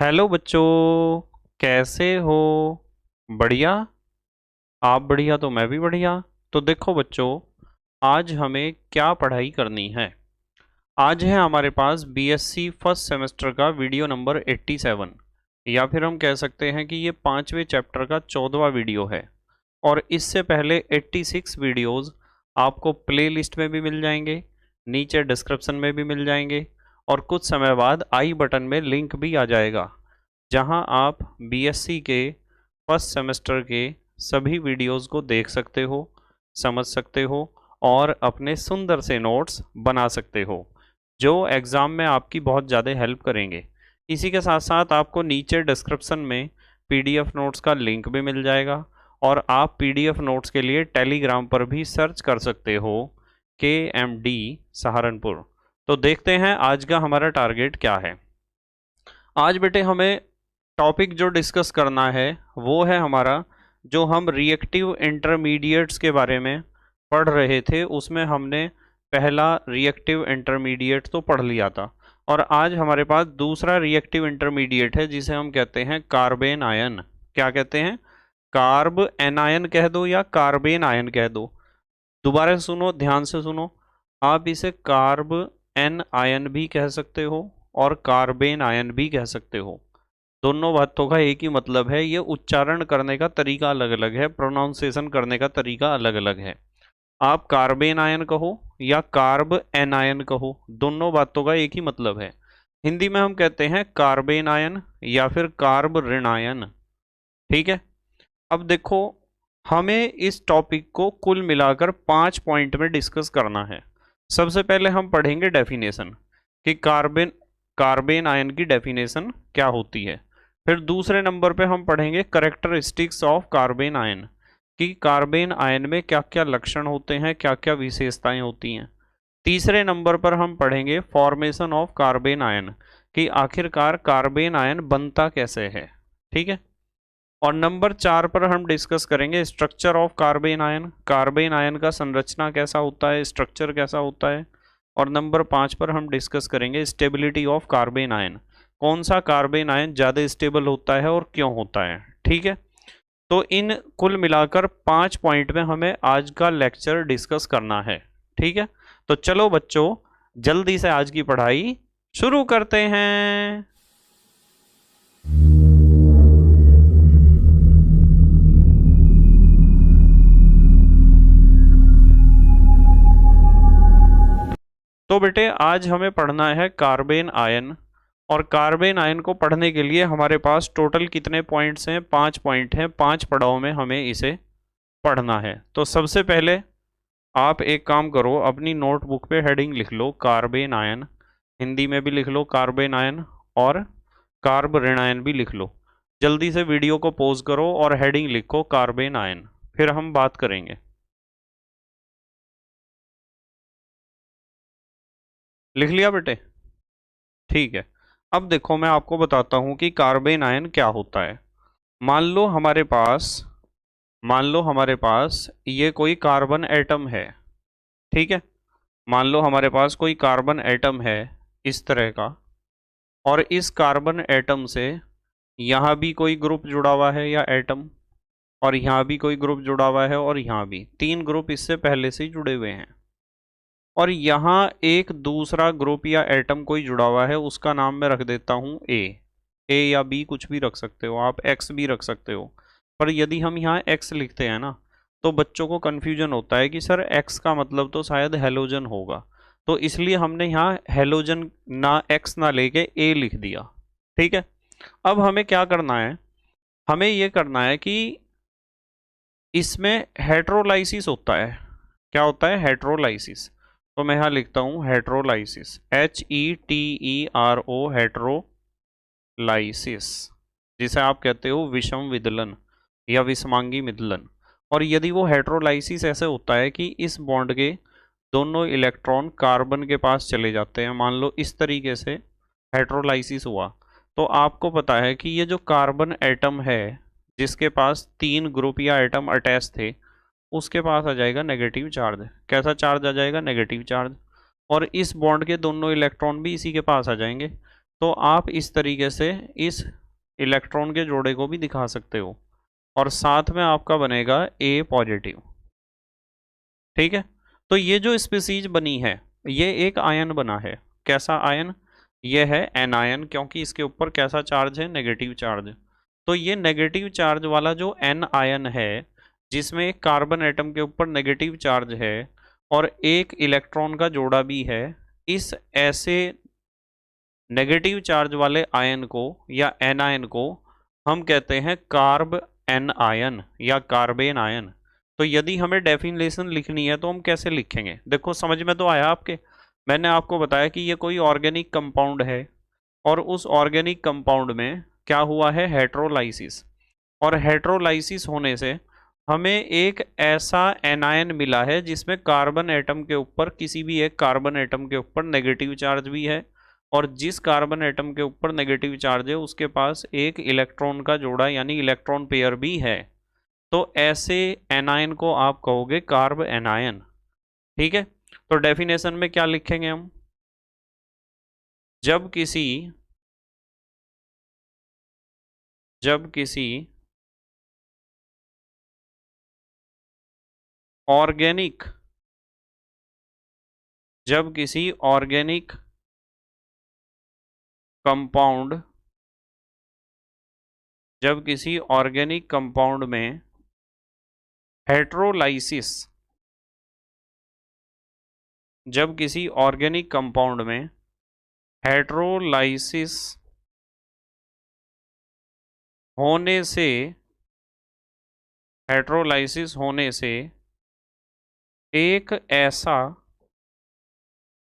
Hello बच्चों, कैसे हो? बढ़िया। आप बढ़िया तो मैं भी बढ़िया। तो देखो बच्चों, आज हमें क्या पढ़ाई करनी है। आज है हमारे पास बीएससी फर्स्ट सेमेस्टर का वीडियो नंबर 87, या फिर हम कह सकते हैं कि ये 5वें चैप्टर का 14वां वीडियो है। और इससे पहले 86 वीडियोस आपको प्लेलिस्ट में भी मिल जाएंगे, नीचे डिस्क्रिप्शन में भी मिल जाएंगे, और कुछ समय बाद आई बटन में लिंक भी आ जाएगा, जहां आप बीएससी के फर्स्ट सेमेस्टर के सभी वीडियोस को देख सकते हो, समझ सकते हो और अपने सुंदर से नोट्स बना सकते हो, जो एग्ज़ाम में आपकी बहुत ज़्यादा हेल्प करेंगे। इसी के साथ साथ आपको नीचे डिस्क्रिप्शन में पीडीएफ नोट्स का लिंक भी मिल जाएगा, और आप पीडीएफ नोट्स के लिए टेलीग्राम पर भी सर्च कर सकते हो KMD सहारनपुर। तो देखते हैं आज का हमारा टारगेट क्या है। आज बेटे हमें टॉपिक जो डिस्कस करना है वो है हमारा, जो हम रिएक्टिव इंटरमीडिएट्स के बारे में पढ़ रहे थे, उसमें हमने पहला रिएक्टिव इंटरमीडिएट तो पढ़ लिया था, और आज हमारे पास दूसरा रिएक्टिव इंटरमीडिएट है जिसे हम कहते हैं कार्बेन आयन। क्या कहते हैं? कार्ब एनायन कह दो या कार्बेन आयन कह दो। दोबारा सुनो, ध्यान से सुनो। आप इसे कार्ब एन आयन भी कह सकते हो और कार्बेन आयन भी कह सकते हो। दोनों बातों का एक ही मतलब है, ये उच्चारण करने का तरीका अलग अलग है, प्रोनाउंसिएशन करने का तरीका अलग अलग है। आप कार्बेन आयन कहो या कार्ब एनायन कहो, दोनों बातों का एक ही मतलब है। हिंदी में हम कहते हैं कार्बेन आयन या फिर कार्ब ऋणायन। ठीक है। अब देखो, हमें इस टॉपिक को कुल मिलाकर 5 पॉइंट में डिस्कस करना है। सबसे पहले हम पढ़ेंगे डेफिनेशन, कि कार्बन कार्बेन आयन की डेफिनेशन क्या होती है। फिर दूसरे नंबर पे हम पढ़ेंगे करेक्टरिस्टिक्स ऑफ कार्बेन आयन, कि कार्बेन आयन में क्या क्या लक्षण होते हैं, क्या क्या विशेषताएं होती हैं। तीसरे नंबर पर हम पढ़ेंगे फॉर्मेशन ऑफ कार्बेन आयन, कि आखिरकार कार्बेन आयन बनता कैसे है। ठीक है। और नंबर 4 पर हम डिस्कस करेंगे स्ट्रक्चर ऑफ कार्बेन आयन का संरचना कैसा होता है, स्ट्रक्चर कैसा होता है। और नंबर 5 पर हम डिस्कस करेंगे स्टेबिलिटी ऑफ कार्बेन आयन, कौन सा कार्बेन आयन ज़्यादा स्टेबल होता है और क्यों होता है। ठीक है। तो इन कुल मिलाकर 5 पॉइंट में हमें आज का लेक्चर डिस्कस करना है। ठीक है। तो चलो बच्चों, जल्दी से आज की पढ़ाई शुरू करते हैं। तो बेटे आज हमें पढ़ना है कार्बेन आयन, और कार्बेन आयन को पढ़ने के लिए हमारे पास टोटल कितने पॉइंट्स हैं? 5 पॉइंट हैं। 5 पड़ाव में हमें इसे पढ़ना है। तो सबसे पहले आप एक काम करो, अपनी नोटबुक पे हेडिंग लिख लो कार्बेन आयन, हिंदी में भी लिख लो कार्बेन आयन, और कार्ब ऋणायन भी लिख लो। जल्दी से वीडियो को पॉज करो और हेडिंग लिखो कार्बेन आयन, फिर हम बात करेंगे। लिख लिया बेटे? ठीक है। अब देखो, मैं आपको बताता हूं कि कार्बेन आयन क्या होता है। मान लो हमारे पास मान लो हमारे पास ये कोई कार्बन एटम है। ठीक है। मान लो हमारे पास कोई कार्बन एटम है इस तरह का, और इस कार्बन एटम से यहाँ भी कोई ग्रुप जुड़ा हुआ है या एटम, और यहाँ भी कोई ग्रुप जुड़ा हुआ है, और यहाँ भी 3 ग्रुप इससे पहले से ही जुड़े हुए हैं। और यहाँ एक दूसरा ग्रुप या एटम कोई जुड़ा हुआ है, उसका नाम मैं रख देता हूँ ए या बी, कुछ भी रख सकते हो आप, एक्स भी रख सकते हो। पर यदि हम यहाँ एक्स लिखते हैं ना, तो बच्चों को कन्फ्यूजन होता है कि सर एक्स का मतलब तो शायद हेलोजन होगा, तो इसलिए हमने यहाँ हेलोजन ना एक्स ना लेके ए लिख दिया। ठीक है। अब हमें क्या करना है? हमें ये करना है कि इसमें हेट्रोलाइसिस होता है। क्या होता है? हेट्रोलाइसिस। तो मैं यहाँ लिखता हूँ हेट्रोलाइसिस, HETERO, हेट्रोलाइसिस, जिसे आप कहते हो विषम विदलन या विषमांगी मिदलन। और यदि वो हेट्रोलाइसिस ऐसे होता है कि इस बॉन्ड के दोनों इलेक्ट्रॉन कार्बन के पास चले जाते हैं, मान लो इस तरीके से हेट्रोलाइसिस हुआ, तो आपको पता है कि ये जो कार्बन एटम है जिसके पास 3 ग्रुप या एटम अटैच थे, उसके पास आ जाएगा नेगेटिव चार्ज। कैसा चार्ज आ जाएगा? Negative charge. और इस बॉन्ड के दोनों इलेक्ट्रॉन भी इसी के पास आ जाएंगे। तो आप इस तरीके से इस इलेक्ट्रॉन के जोड़े को भी दिखा सकते हो, और साथ में आपका बनेगा A पॉजिटिव। ठीक है, तो ये जो स्पीसीज बनी है ये एक आयन बना है। कैसा आयन? ये है एन आयन, क्योंकि इसके ऊपर कैसा चार्ज है? Negative charge. तो ये नेगेटिव चार्ज वाला जो एन आयन है, जिसमें एक कार्बन एटम के ऊपर नेगेटिव चार्ज है और एक इलेक्ट्रॉन का जोड़ा भी है, इस ऐसे नेगेटिव चार्ज वाले आयन को या एन आयन को हम कहते हैं कार्ब एन आयन या कार्बेन आयन। तो यदि हमें डेफिनेशन लिखनी है तो हम कैसे लिखेंगे? देखो, समझ में तो आया आपके? मैंने आपको बताया कि ये कोई ऑर्गेनिक कंपाउंड है, और उस ऑर्गेनिक कंपाउंड में क्या हुआ है? हेट्रोलाइसिस। और हेट्रोलाइसिस होने से हमें एक ऐसा एनायन मिला है जिसमें कार्बन एटम के ऊपर, किसी भी एक कार्बन एटम के ऊपर नेगेटिव चार्ज भी है, और जिस कार्बन एटम के ऊपर नेगेटिव चार्ज है उसके पास एक इलेक्ट्रॉन का जोड़ा यानी इलेक्ट्रॉन पेयर भी है। तो ऐसे एनायन को आप कहोगे कार्ब एनायन। ठीक है, तो डेफिनेशन में क्या लिखेंगे हम? जब किसी ऑर्गेनिक कंपाउंड में हेट्रोलाइसिस जब किसी ऑर्गेनिक कंपाउंड में हेट्रोलाइसिस होने से एक ऐसा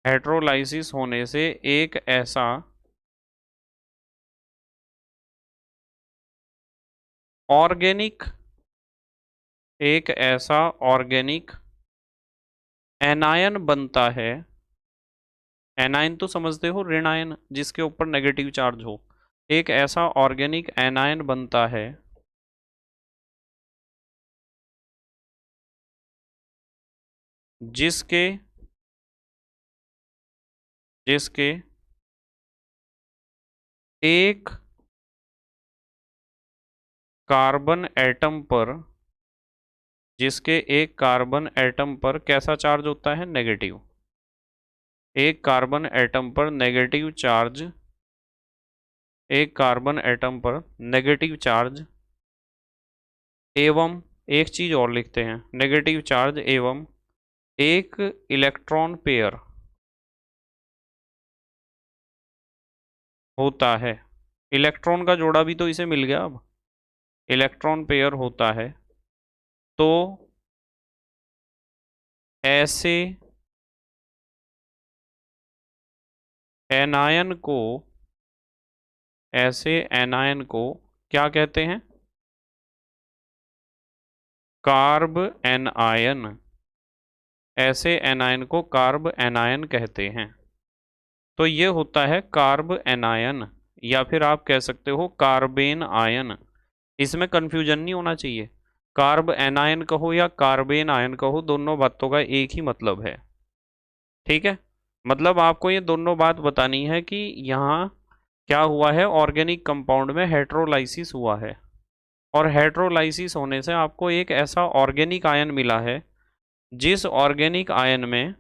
हेट्रोलाइसिस होने से एक ऐसा ऑर्गेनिक एनायन बनता है। एनायन तो समझते हो, ऋण आयन जिसके ऊपर नेगेटिव चार्ज हो। एक ऐसा ऑर्गेनिक एनायन बनता है जिसके एक कार्बन एटम पर कैसा चार्ज होता है? नेगेटिव। एक कार्बन एटम पर नेगेटिव चार्ज एवं एक चीज और लिखते हैं, नेगेटिव चार्ज एवं एक इलेक्ट्रॉन पेयर होता है। इलेक्ट्रॉन का जोड़ा भी तो इसे मिल गया। अब इलेक्ट्रॉन पेयर होता है, तो ऐसे एनायन को क्या कहते हैं? Carb anion. ऐसे एनायन को कार्ब एनायन कहते हैं। तो ये होता है कार्ब एनायन, या फिर आप कह सकते हो कार्बेन आयन। इसमें कंफ्यूजन नहीं होना चाहिए। कार्ब एनायन कहो या कार्बेन आयन कहो, दोनों बातों का एक ही मतलब है। ठीक है, मतलब आपको ये दोनों बात बतानी है कि यहाँ क्या हुआ है? ऑर्गेनिक कंपाउंड में हेट्रोलाइसिस हुआ है, और हेट्रोलाइसिस होने से आपको एक ऐसा ऑर्गेनिक आयन मिला है जिस ऑर्गेनिक आयन में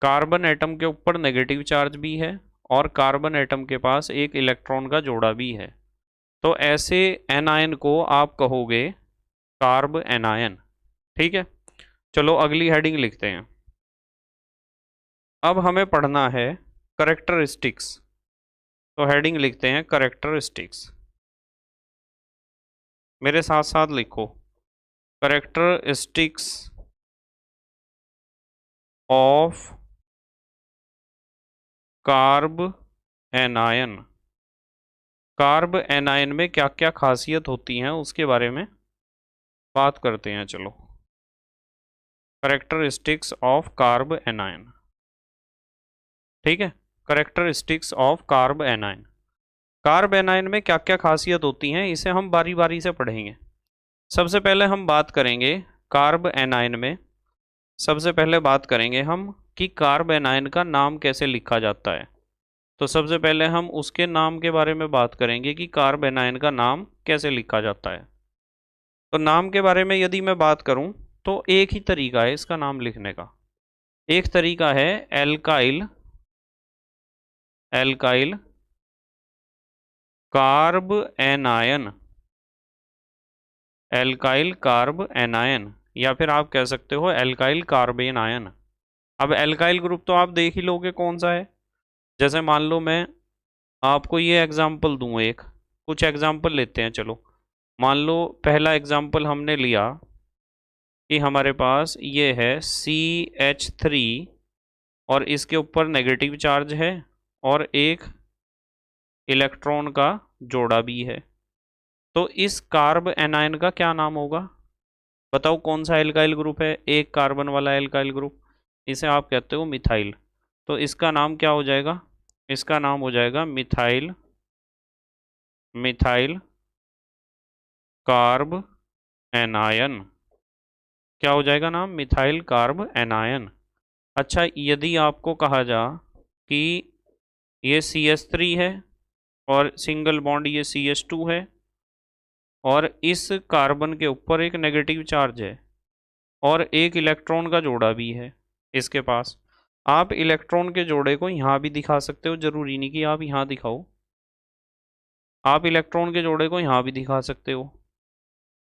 कार्बन एटम के ऊपर नेगेटिव चार्ज भी है और कार्बन एटम के पास एक इलेक्ट्रॉन का जोड़ा भी है। तो ऐसे एनायन को आप कहोगे कार्ब एनायन। ठीक है, चलो अगली हेडिंग लिखते हैं। अब हमें पढ़ना है करेक्टरिस्टिक्स। तो हेडिंग लिखते हैं करेक्टरिस्टिक्स। मेरे साथ साथ लिखो, characteristics of carb anion. Carb anion में क्या क्या खासियत होती हैं उसके बारे में बात करते हैं। चलो, करेक्टरिस्टिक्स ऑफ कार्ब एनायन। ठीक है, characteristics of carb anion. Carb anion में क्या क्या खासियत होती हैं इसे हम बारी बारी से पढ़ेंगे। सबसे पहले हम बात करेंगे कार्ब एनायन में, सबसे पहले बात करेंगे हम कि कार्ब एनायन का नाम कैसे लिखा जाता है। तो सबसे पहले हम उसके नाम के बारे में बात करेंगे कि कार्ब एनायन का नाम कैसे लिखा जाता है। तो नाम के बारे में यदि मैं बात करूं तो एक ही तरीका है इसका नाम लिखने का। एक तरीका है alkyl alkyl carb anion, alkyl carb anion, या फिर आप कह सकते हो एल्काइल कार्बेन आयन। अब एल्काइल ग्रुप तो आप देख ही लोगे कौन सा है। जैसे मान लो मैं आपको ये एग्जाम्पल दूं, एक कुछ एग्जाम्पल लेते हैं चलो। मान लो पहला एग्जाम्पल हमने लिया कि हमारे पास ये है CH3 और इसके ऊपर नेगेटिव चार्ज है और एक इलेक्ट्रॉन का जोड़ा भी है। तो इस कार्ब एनायन का क्या नाम होगा? बताओ कौन सा एल्काइल ग्रुप है, एक कार्बन वाला एल्काइल ग्रुप। इसे आप कहते हो मिथाइल। तो इसका नाम क्या हो जाएगा? इसका नाम हो जाएगा मिथाइल मिथाइल कार्ब एनायन। क्या हो जाएगा नाम? Methyl carb anion. अच्छा, यदि आपको कहा जा कि ये CH3 है और सिंगल बॉन्ड ये CH2 है और इस कार्बन के ऊपर एक नेगेटिव चार्ज है और एक इलेक्ट्रॉन का जोड़ा भी है इसके पास। आप इलेक्ट्रॉन के जोड़े को यहाँ भी दिखा सकते हो, जरूरी नहीं कि आप यहाँ दिखाओ। आप इलेक्ट्रॉन के जोड़े को यहाँ भी दिखा सकते हो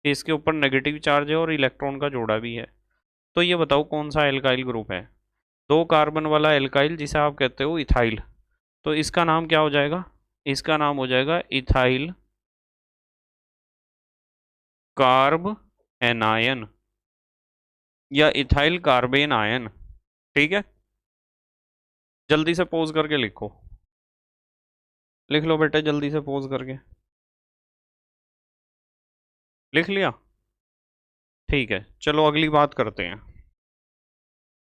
कि इसके ऊपर नेगेटिव चार्ज है और इलेक्ट्रॉन का जोड़ा भी है। तो ये बताओ कौन सा एल्काइल ग्रुप है? दो कार्बन वाला एल्काइल जिसे आप कहते हो इथाइल। तो इसका नाम क्या हो जाएगा? इसका नाम हो जाएगा इथाइल कार्ब एनायन या इथाइल कार्बेन आयन। ठीक है, जल्दी से पोज करके लिखो। लिख लो बेटे जल्दी से पोज करके। लिख लिया? ठीक है, चलो अगली बात करते हैं।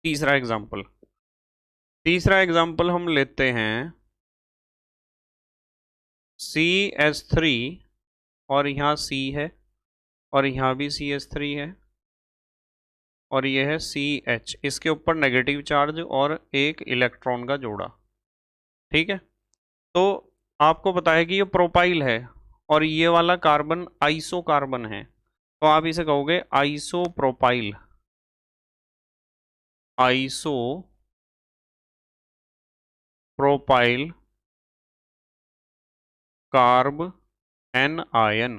तीसरा एग्जाम्पल, तीसरा एग्जाम्पल हम लेते हैं CH3 और यहाँ C है और यहाँ भी CH3 है और ये है CH, इसके ऊपर नेगेटिव चार्ज और एक इलेक्ट्रॉन का जोड़ा। ठीक है, तो आपको पता है कि ये प्रोपाइल है और ये वाला कार्बन आइसो कार्बन है, तो आप इसे कहोगे iso propyl, iso propyl carb anion.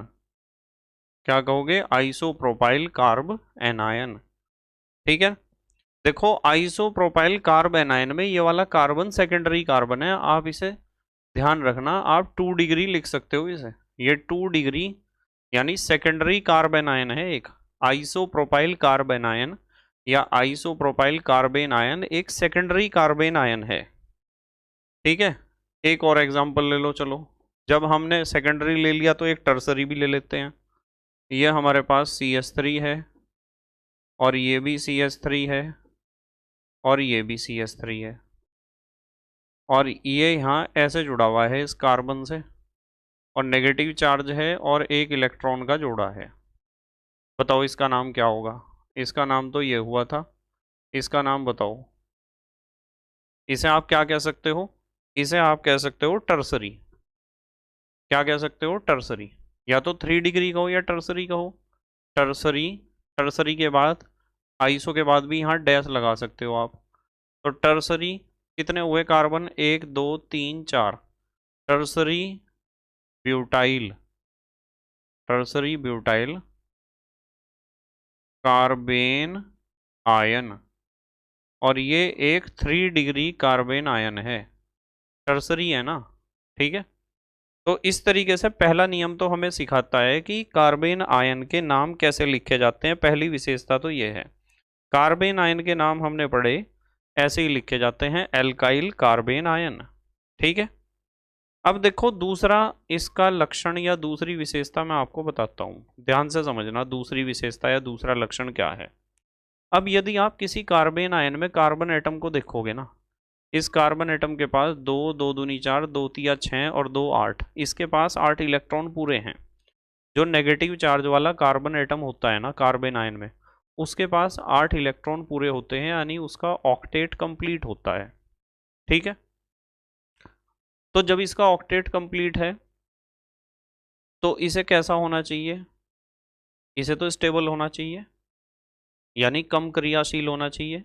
क्या कहोगे? Iso propyl carb anion. ठीक है, देखो आइसो प्रोपाइल कार्ब एनायन में ये वाला कार्बन सेकेंडरी कार्बन है, आप इसे ध्यान रखना। आप 2 डिग्री लिख सकते हो इसे, ये 2 डिग्री यानी सेकेंडरी कार्बन आयन है एक। आइसोप्रोपाइल कार्बन आयन या आइसोप्रोपाइल कार्बेन आयन एक सेकेंडरी कार्बेन आयन है। ठीक है, एक और एग्जांपल ले लो चलो। जब हमने सेकेंडरी ले लिया तो एक टर्सरी भी ले लेते हैं। ये हमारे पास CH3 है और ये भी CH3 है और ये भी CH3 है और ये यहाँ ऐसे जुड़ा हुआ है इस कार्बन से और नेगेटिव चार्ज है और एक इलेक्ट्रॉन का जोड़ा है। बताओ इसका नाम क्या होगा? इसका नाम तो ये हुआ था, इसका नाम बताओ। इसे आप क्या कह सकते हो? इसे आप कह सकते हो टर्सरी। क्या कह सकते हो? टर्सरी। या तो 3 डिग्री कहो या टर्सरी कहो। टर्सरी, टर्सरी के बाद आइसो के बाद भी यहाँ डैश लगा सकते हो आप। तो टर्सरी कितने हुए carbon? 1 2 3 4। Tertiary butyl, tertiary butyl carbene ion और ये एक 3 डिग्री कार्बेन आयन है, टर्सरी है ना। ठीक है, तो इस तरीके से पहला नियम तो हमें सिखाता है कि कार्बेन आयन के नाम कैसे लिखे जाते हैं। पहली विशेषता तो ये है, कार्बेन आयन के नाम हमने पढ़े ऐसे ही लिखे जाते हैं, एल्काइल कार्बेन आयन। ठीक है, अब देखो दूसरा इसका लक्षण या दूसरी विशेषता मैं आपको बताता हूँ, ध्यान से समझना दूसरी विशेषता या दूसरा लक्षण क्या है। अब यदि आप किसी कार्बन आयन में कार्बन एटम को देखोगे ना, इस कार्बन एटम के पास 2 2 दूनी 4 2 तिया 6 और 2 8, इसके पास 8 इलेक्ट्रॉन पूरे हैं। जो नेगेटिव चार्ज वाला कार्बन एटम होता है ना कार्बन आयन में, उसके पास 8 इलेक्ट्रॉन पूरे होते हैं, यानी उसका ऑक्टेट कंप्लीट होता है। ठीक है, तो जब इसका ऑक्टेट कंप्लीट है तो इसे कैसा होना चाहिए, इसे तो स्टेबल होना चाहिए, यानी कम क्रियाशील होना चाहिए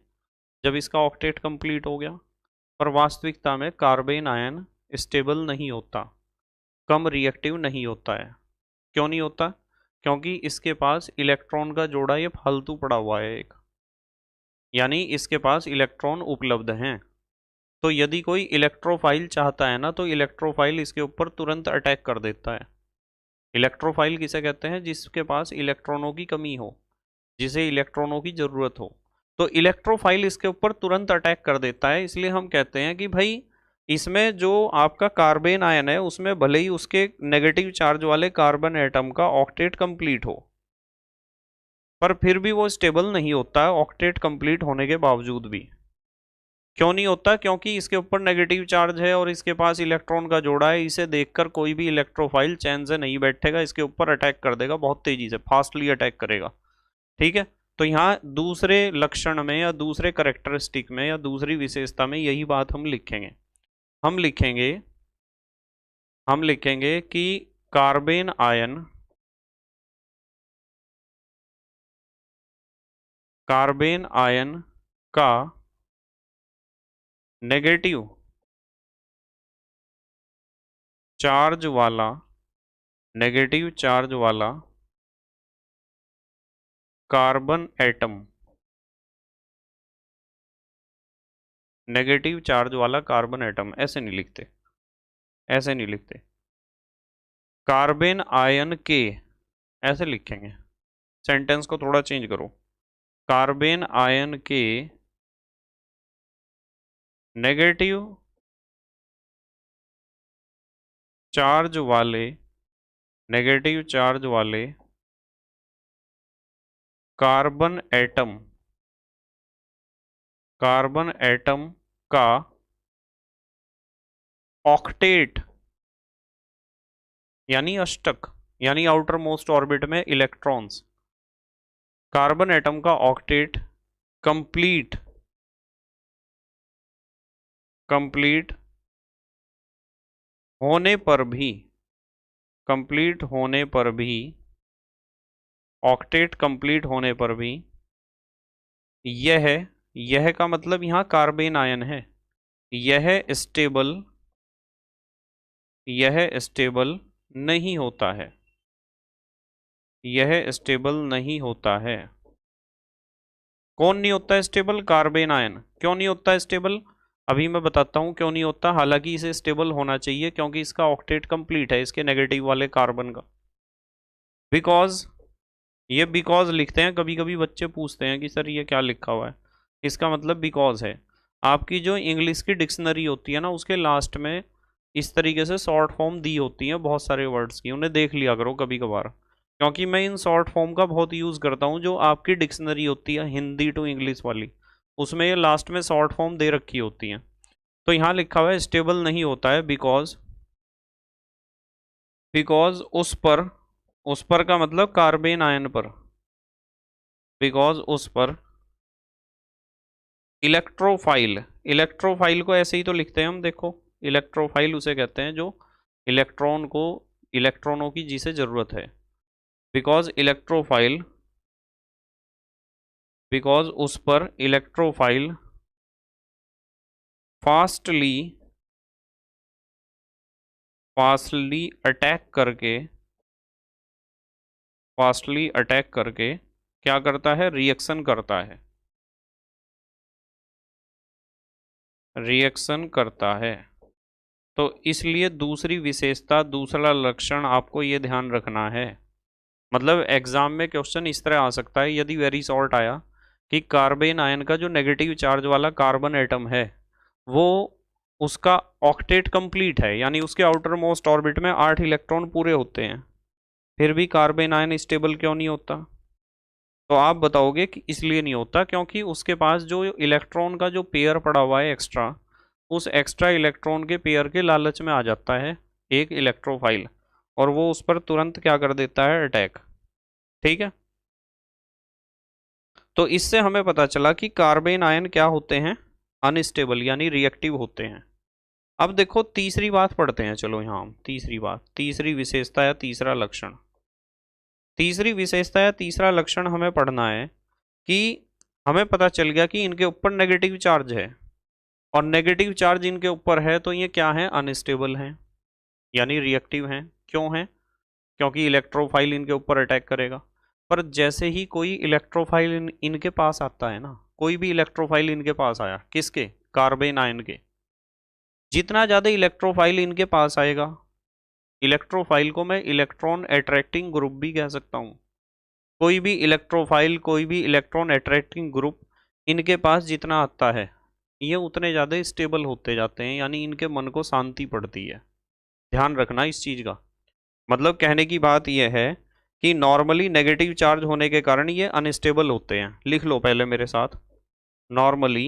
जब इसका ऑक्टेट कंप्लीट हो गया। पर वास्तविकता में कार्बेन आयन स्टेबल नहीं होता, कम रिएक्टिव नहीं होता है। क्यों नहीं होता? क्योंकि इसके पास इलेक्ट्रॉन का जोड़ा ये फालतू पड़ा हुआ है एक, यानी इसके पास इलेक्ट्रॉन उपलब्ध हैं। तो यदि कोई इलेक्ट्रोफाइल चाहता है ना, तो इलेक्ट्रोफाइल इसके ऊपर तुरंत अटैक कर देता है। इलेक्ट्रोफाइल किसे कहते हैं? जिसके पास इलेक्ट्रॉनों की कमी हो, जिसे इलेक्ट्रॉनों की जरूरत हो। तो इलेक्ट्रोफाइल इसके ऊपर तुरंत अटैक कर देता है, इसलिए हम कहते हैं कि भाई इसमें जो आपका कार्बेन आयन है उसमें भले ही उसके नेगेटिव चार्ज वाले कार्बन एटम का ऑक्टेट कंप्लीट हो, पर फिर भी वो स्टेबल नहीं होता है ऑक्टेट कंप्लीट होने के बावजूद भी। क्यों नहीं होता? क्योंकि इसके ऊपर नेगेटिव चार्ज है और इसके पास इलेक्ट्रॉन का जोड़ा है। इसे देखकर कोई भी इलेक्ट्रोफाइल चैन से नहीं बैठेगा, इसके ऊपर अटैक कर देगा, बहुत तेजी से फास्टली अटैक करेगा। ठीक है, तो यहाँ दूसरे लक्षण में या दूसरे करेक्टरिस्टिक में या दूसरी विशेषता में यही बात हम लिखेंगे। हम लिखेंगे कि कार्बेन आयन का नेगेटिव चार्ज वाला कार्बन एटम, नेगेटिव चार्ज वाला कार्बन एटम, ऐसे नहीं लिखते, कार्बन आयन के, ऐसे लिखेंगे। सेंटेंस को थोड़ा चेंज करो। कार्बन आयन के नेगेटिव चार्ज वाले कार्बन एटम का ऑक्टेट यानी अष्टक, यानी आउटर मोस्ट ऑर्बिट में इलेक्ट्रॉन्स, कार्बन एटम का ऑक्टेट कंप्लीट होने पर भी ऑक्टेट कंप्लीट होने पर भी यह का मतलब यहाँ कार्बेन आयन है, यह स्टेबल नहीं होता है, कौन नहीं होता है स्टेबल? Carbene ion. क्यों नहीं होता है स्टेबल? अभी मैं बताता हूं क्यों नहीं होता। हालांकि इसे स्टेबल होना चाहिए क्योंकि इसका ऑक्टेट कंप्लीट है, इसके नेगेटिव वाले कार्बन का। बिकॉज लिखते हैं, कभी कभी बच्चे पूछते हैं कि सर ये क्या लिखा हुआ है। इसका मतलब बिकॉज है। आपकी जो इंग्लिश की डिक्शनरी होती है ना, उसके लास्ट में इस तरीके से शॉर्ट फॉर्म दी होती है बहुत सारे वर्ड्स की, उन्हें देख लिया करो कभी कभार, क्योंकि मैं इन शॉर्ट फॉर्म का बहुत यूज़ करता हूँ। जो आपकी डिक्शनरी होती है हिंदी टू इंग्लिश वाली, उसमें ये लास्ट में शॉर्ट फॉर्म दे रखी होती हैं। तो यहाँ लिखा हुआ है स्टेबल नहीं होता है बिकॉज उस पर का मतलब कार्बेन आयन पर, बिकॉज उस पर इलेक्ट्रोफाइल को ऐसे ही तो लिखते हैं हम, देखो इलेक्ट्रोफाइल उसे कहते हैं जो इलेक्ट्रॉनों की जिसे जरूरत है। बिकॉज उस पर इलेक्ट्रोफाइल फास्टली अटैक करके क्या करता है? रिएक्शन करता है। तो इसलिए दूसरी विशेषता, दूसरा लक्षण आपको ये ध्यान रखना है। मतलब एग्जाम में क्वेश्चन इस तरह आ सकता है, यदि वेरी शॉर्ट आया कि कार्बेन आयन का जो नेगेटिव चार्ज वाला कार्बन एटम है वो उसका ऑक्टेट कंप्लीट है, यानी उसके आउटर मोस्ट ऑर्बिट में 8 इलेक्ट्रॉन पूरे होते हैं, फिर भी कार्बन आयन स्टेबल क्यों नहीं होता? तो आप बताओगे कि इसलिए नहीं होता क्योंकि उसके पास जो इलेक्ट्रॉन का जो पेयर पड़ा हुआ है एक्स्ट्रा, उस एक्स्ट्रा इलेक्ट्रॉन के पेयर के लालच में आ जाता है एक इलेक्ट्रोफाइल, और वो उस पर तुरंत क्या कर देता है? अटैक। ठीक है, तो इससे हमें पता चला कि कार्बन आयन क्या होते हैं? अनस्टेबल, यानी रिएक्टिव होते हैं। अब देखो तीसरी बात पढ़ते हैं, चलो यहाँ हम तीसरी बात, तीसरी विशेषता या तीसरा लक्षण। तीसरी विशेषता या तीसरा लक्षण हमें पढ़ना है कि हमें पता चल गया कि इनके ऊपर नेगेटिव चार्ज है, और नेगेटिव चार्ज इनके ऊपर है तो ये क्या है, अनस्टेबल हैं, यानी रिएक्टिव हैं। क्यों है? क्योंकि इलेक्ट्रोफाइल इनके ऊपर अटैक करेगा। पर जैसे ही कोई इलेक्ट्रोफाइल इनके पास आता है ना, कोई भी इलेक्ट्रोफाइल इनके पास आया, किसके, कार्बन आयन के, जितना ज्यादा इलेक्ट्रोफाइल इनके पास आएगा, इलेक्ट्रोफाइल को मैं इलेक्ट्रॉन अट्रैक्टिंग ग्रुप भी कह सकता हूँ, कोई भी इलेक्ट्रोफाइल, कोई भी इलेक्ट्रॉन अट्रैक्टिंग ग्रुप इनके पास जितना आता है, ये उतने ज़्यादा स्टेबल होते जाते हैं, यानी इनके मन को शांति पड़ती है। ध्यान रखना इस चीज़ का। मतलब कहने की बात यह है कि नॉर्मली नेगेटिव चार्ज होने के कारण ये अनस्टेबल होते हैं। लिख लो पहले मेरे साथ, नॉर्मली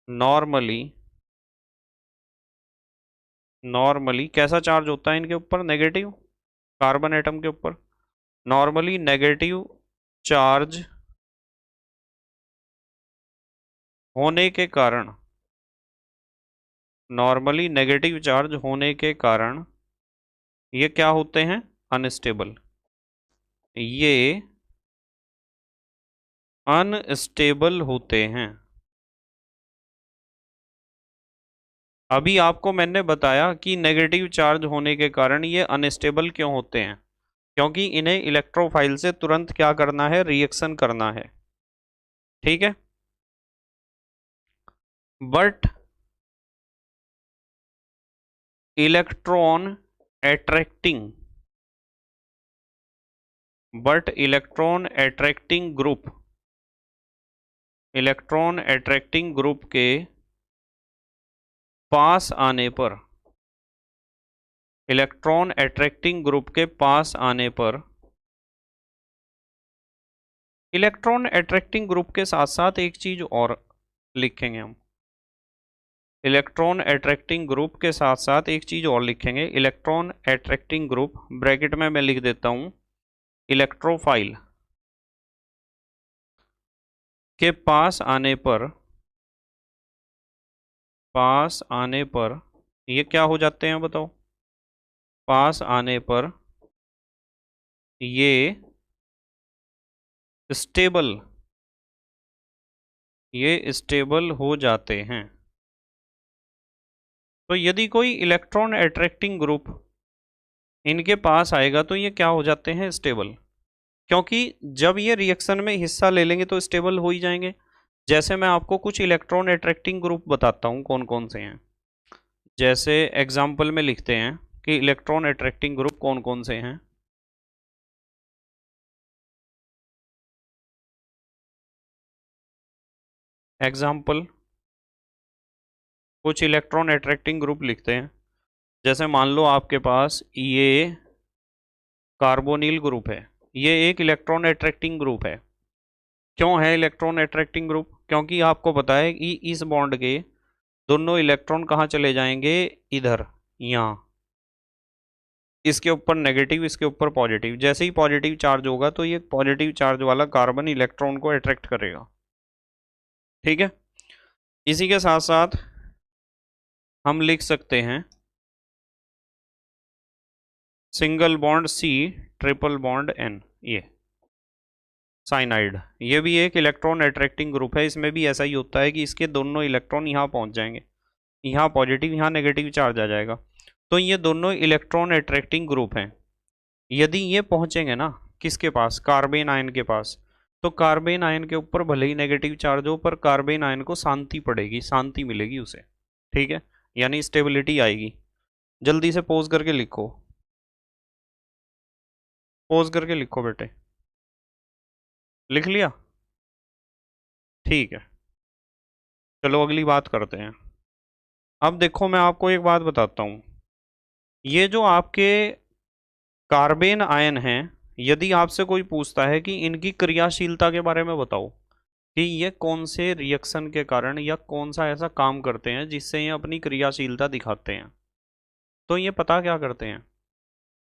नॉर्मली नॉर्मली कैसा चार्ज होता है इनके ऊपर, नेगेटिव, कार्बन एटम के ऊपर नॉर्मली नेगेटिव चार्ज होने के कारण, नॉर्मली नेगेटिव चार्ज होने के कारण ये क्या होते हैं, अनस्टेबल। ये अनस्टेबल होते हैं। अभी आपको मैंने बताया कि नेगेटिव चार्ज होने के कारण ये अनस्टेबल क्यों होते हैं, क्योंकि इन्हें इलेक्ट्रोफाइल से तुरंत क्या करना है, रिएक्शन करना है। ठीक है, but electron attracting electron attracting group के पास आने पर, इलेक्ट्रॉन अट्रैक्टिंग ग्रुप के पास आने पर, इलेक्ट्रॉन अट्रैक्टिंग ग्रुप के साथ साथ एक चीज और लिखेंगे हम, इलेक्ट्रॉन अट्रैक्टिंग ग्रुप के साथ साथ एक चीज और लिखेंगे, इलेक्ट्रॉन अट्रैक्टिंग ग्रुप, ब्रैकेट में मैं लिख देता हूं इलेक्ट्रोफाइल के पास आने पर ये क्या हो जाते हैं बताओ, पास आने पर ये स्टेबल हो जाते हैं। तो यदि कोई इलेक्ट्रॉन अट्रैक्टिंग ग्रुप इनके पास आएगा तो ये क्या हो जाते हैं, स्टेबल, क्योंकि जब ये रिएक्शन में हिस्सा ले लेंगे तो स्टेबल हो ही जाएंगे। जैसे मैं आपको कुछ इलेक्ट्रॉन अट्रैक्टिंग ग्रुप बताता हूँ कौन कौन से हैं। जैसे एग्जाम्पल में लिखते हैं कि इलेक्ट्रॉन अट्रैक्टिंग ग्रुप कौन कौन से हैं। एग्जाम्पल, कुछ इलेक्ट्रॉन अट्रैक्टिंग ग्रुप लिखते हैं। जैसे मान लो आपके पास ये कार्बोनिल ग्रुप है, ये एक इलेक्ट्रॉन अट्रैक्टिंग ग्रुप है। क्यों है इलेक्ट्रॉन अट्रैक्टिंग ग्रुप, क्योंकि आपको पता है कि इस बॉन्ड के दोनों इलेक्ट्रॉन कहाँ चले जाएंगे, इधर, यहाँ, इसके ऊपर नेगेटिव, इसके ऊपर पॉजिटिव। जैसे ही पॉजिटिव चार्ज होगा तो ये पॉजिटिव चार्ज वाला कार्बन इलेक्ट्रॉन को अट्रैक्ट करेगा। ठीक है, इसी के साथ साथ हम लिख सकते हैं single bond C, triple bond N, ये साइनाइड, ये भी एक इलेक्ट्रॉन अट्रैक्टिंग ग्रुप है। इसमें भी ऐसा ही होता है कि इसके दोनों इलेक्ट्रॉन यहाँ पहुँच जाएंगे, यहाँ पॉजिटिव, यहाँ नेगेटिव चार्ज आ जाएगा। तो ये दोनों इलेक्ट्रॉन अट्रैक्टिंग ग्रुप हैं। यदि ये पहुँचेंगे ना किसके पास, कार्बन आयन के पास, तो कार्बन आयन के ऊपर भले ही नेगेटिव चार्ज हो पर कार्बन आयन को शांति पड़ेगी, शांति मिलेगी उसे। ठीक है, यानी स्टेबिलिटी आएगी। जल्दी से पोज करके लिखो, पोज करके लिखो बेटे, लिख लिया? ठीक है, चलो अगली बात करते हैं। अब देखो मैं आपको एक बात बताता हूँ, ये जो आपके कार्बन आयन हैं, यदि आपसे कोई पूछता है कि इनकी क्रियाशीलता के बारे में बताओ कि ये कौन से रिएक्शन के कारण या कौन सा ऐसा काम करते हैं जिससे ये अपनी क्रियाशीलता दिखाते हैं, तो ये पता क्या करते हैं,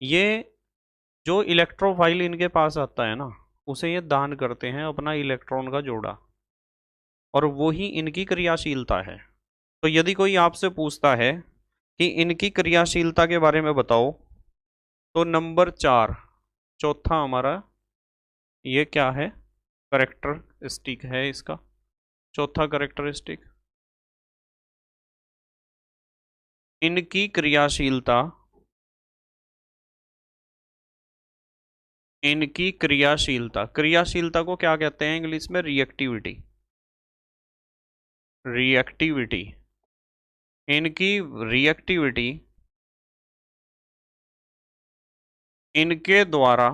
ये जो इलेक्ट्रोफाइल इनके पास आता है ना, उसे ये दान करते हैं अपना इलेक्ट्रॉन का जोड़ा। और वही इनकी क्रियाशीलता है। तो यदि कोई आपसे पूछता है कि इनकी क्रियाशीलता के बारे में बताओ, तो नंबर 4, चौथा हमारा ये क्या है, करेक्टरिस्टिक है इसका, चौथा करेक्टरिस्टिक, इनकी क्रियाशीलता, इनकी क्रियाशीलता, क्रियाशीलता को क्या कहते हैं इंग्लिश में, रिएक्टिविटी, रिएक्टिविटी, इनकी रिएक्टिविटी इनके द्वारा,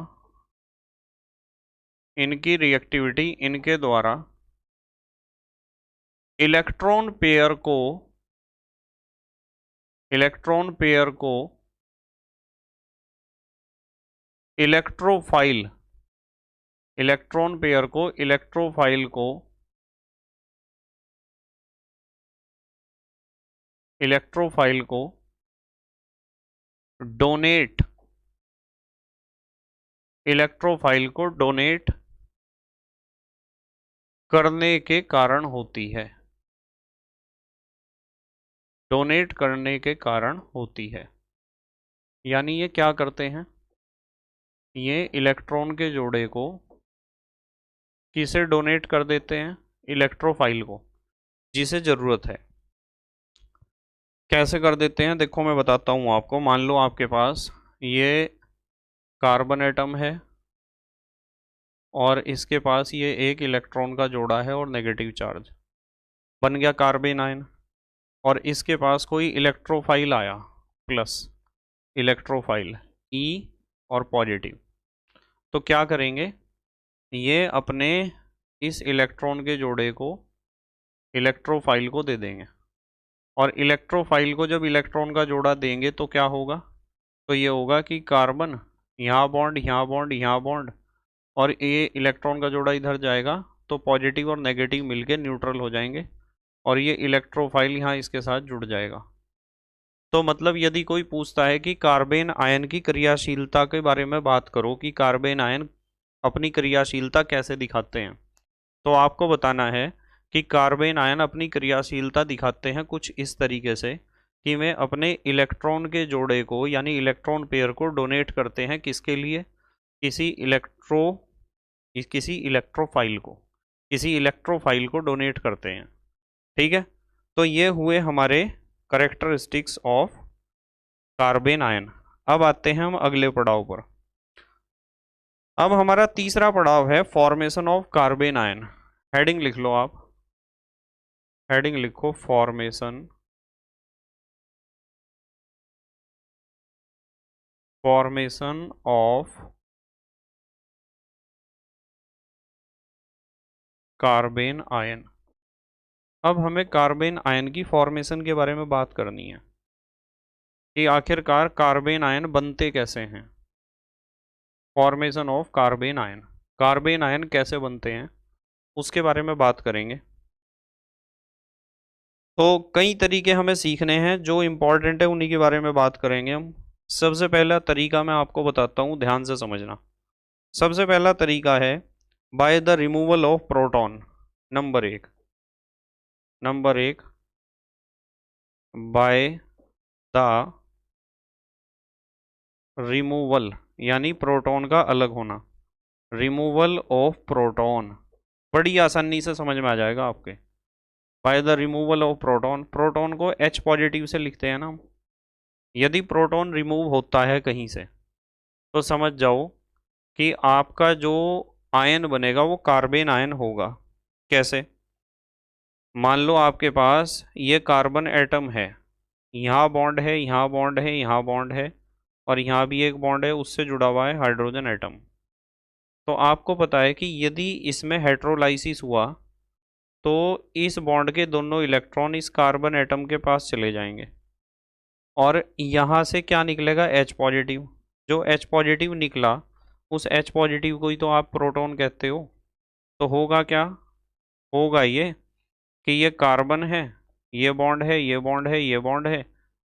इनकी रिएक्टिविटी इनके द्वारा इलेक्ट्रॉन पेयर को, इलेक्ट्रॉन पेयर को इलेक्ट्रोफाइल, इलेक्ट्रॉन पेयर को, इलेक्ट्रोफाइल को, इलेक्ट्रोफाइल को डोनेट, इलेक्ट्रोफाइल को डोनेट करने के कारण होती है, डोनेट करने के कारण होती है। यानी ये क्या करते हैं, ये इलेक्ट्रॉन के जोड़े को किसे डोनेट कर देते हैं, इलेक्ट्रोफाइल को, जिसे ज़रूरत है। कैसे कर देते हैं, देखो मैं बताता हूँ आपको। मान लो आपके पास ये कार्बन एटम है और इसके पास ये एक इलेक्ट्रॉन का जोड़ा है और नेगेटिव चार्ज, बन गया कार्बन आयन। और इसके पास कोई इलेक्ट्रोफाइल आया, प्लस इलेक्ट्रोफाइल ई और पॉजिटिव, तो क्या करेंगे, ये अपने इस इलेक्ट्रॉन के जोड़े को इलेक्ट्रोफाइल को दे देंगे। और इलेक्ट्रोफाइल को जब इलेक्ट्रॉन का जोड़ा देंगे तो क्या होगा, तो ये होगा कि कार्बन यहाँ बॉन्ड, यहाँ बॉन्ड, यहाँ बॉन्ड, और ये इलेक्ट्रॉन का जोड़ा इधर जाएगा तो पॉजिटिव और नेगेटिव मिलके न्यूट्रल हो जाएंगे और ये इलेक्ट्रोफाइल यहाँ इसके साथ जुड़ जाएगा। तो मतलब यदि कोई पूछता है कि कार्बन आयन की क्रियाशीलता के बारे में बात करो कि कार्बन आयन अपनी क्रियाशीलता कैसे दिखाते हैं, तो आपको बताना है कि कार्बन आयन अपनी क्रियाशीलता दिखाते हैं कुछ इस तरीके से कि वे अपने इलेक्ट्रॉन के जोड़े को यानी इलेक्ट्रॉन पेयर को डोनेट करते हैं, किसके लिए, किसी इलेक्ट्रोफाइल को, किसी इलेक्ट्रोफाइल को डोनेट करते हैं। ठीक है, तो ये हुए हमारे करेक्टरिस्टिक्स ऑफ कार्बन आयन। अब आते हैं हम अगले पड़ाव पर। अब हमारा तीसरा पड़ाव है formation of carbon ion. Heading लिख लो आप, हेडिंग लिखो formation, formation of carbon ion. अब हमें कार्बन आयन की फॉर्मेशन के बारे में बात करनी है कि आखिरकार कार्बन आयन बनते कैसे हैं। Formation of carbon ion, carbon ion कैसे बनते हैं उसके बारे में बात करेंगे। तो कई तरीके हमें सीखने हैं, जो इम्पोर्टेंट है उन्हीं के बारे में बात करेंगे हम। सबसे पहला तरीका मैं आपको बताता हूँ, ध्यान से समझना। सबसे पहला तरीका है by the removal of proton. Number एक, नंबर एक, बाय द रिमूवल यानी प्रोटॉन का अलग होना, रिमूवल ऑफ प्रोटॉन, बड़ी आसानी से समझ में आ जाएगा आपके। By the removal of proton, proton को H पॉजिटिव से लिखते हैं ना हम। यदि प्रोटॉन रिमूव होता है कहीं से तो समझ जाओ कि आपका जो आयन बनेगा वो कार्बन आयन होगा। कैसे, मान लो आपके पास ये कार्बन एटम है, यहाँ बॉन्ड है, यहाँ बॉन्ड है, यहाँ बॉन्ड है, और यहाँ भी एक बॉन्ड है, उससे जुड़ा हुआ है हाइड्रोजन एटम। तो आपको पता है कि यदि इसमें हेट्रोलाइसिस हुआ तो इस बॉन्ड के दोनों इलेक्ट्रॉन इस कार्बन एटम के पास चले जाएंगे और यहाँ से क्या निकलेगा, H पॉजिटिव। जो H पॉजिटिव निकला उस H पॉजिटिव को ही तो आप प्रोटॉन कहते हो। तो होगा क्या, होगा ये कि ये कार्बन है, ये बॉन्ड है, ये बॉन्ड है, ये बॉन्ड है,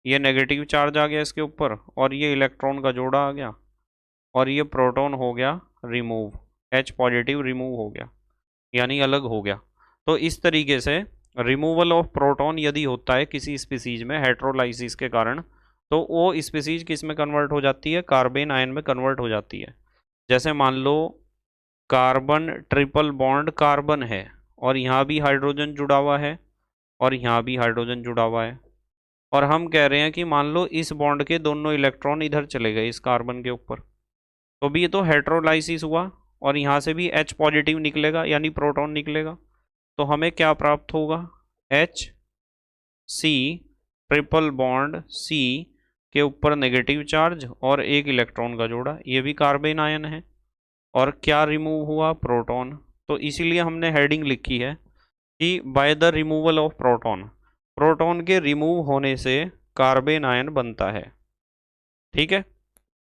ये नेगेटिव चार्ज आ गया इसके ऊपर और ये इलेक्ट्रॉन का जोड़ा आ गया और ये प्रोटॉन हो गया रिमूव, H पॉजिटिव रिमूव हो गया यानी अलग हो गया। तो इस तरीके से रिमूवल ऑफ प्रोटॉन यदि होता है किसी स्पीसीज में हेट्रोलाइसिस के कारण, तो वो स्पीसीज किस में कन्वर्ट हो जाती है, कार्बेन आयन में कन्वर्ट हो जाती है। जैसे मान low carbon triple bond carbon है और यहाँ भी हाइड्रोजन जुड़ा हुआ है और यहाँ भी हाइड्रोजन जुड़ा हुआ है, और हम कह रहे हैं कि मान लो इस बॉन्ड के दोनों इलेक्ट्रॉन इधर चले गए इस कार्बन के ऊपर, तो भी ये तो हेट्रोलाइसिस हुआ और यहाँ से भी H पॉजिटिव निकलेगा यानी प्रोटॉन निकलेगा। तो हमें क्या प्राप्त होगा, H C triple bond C के ऊपर नेगेटिव चार्ज और एक इलेक्ट्रॉन का जोड़ा, ये भी कार्बन आयन है, और क्या रिमूव हुआ, प्रोटॉन। तो इसीलिए हमने हेडिंग लिखी है कि by the removal of proton, proton के रिमूव होने से कार्बन आयन बनता है। ठीक है,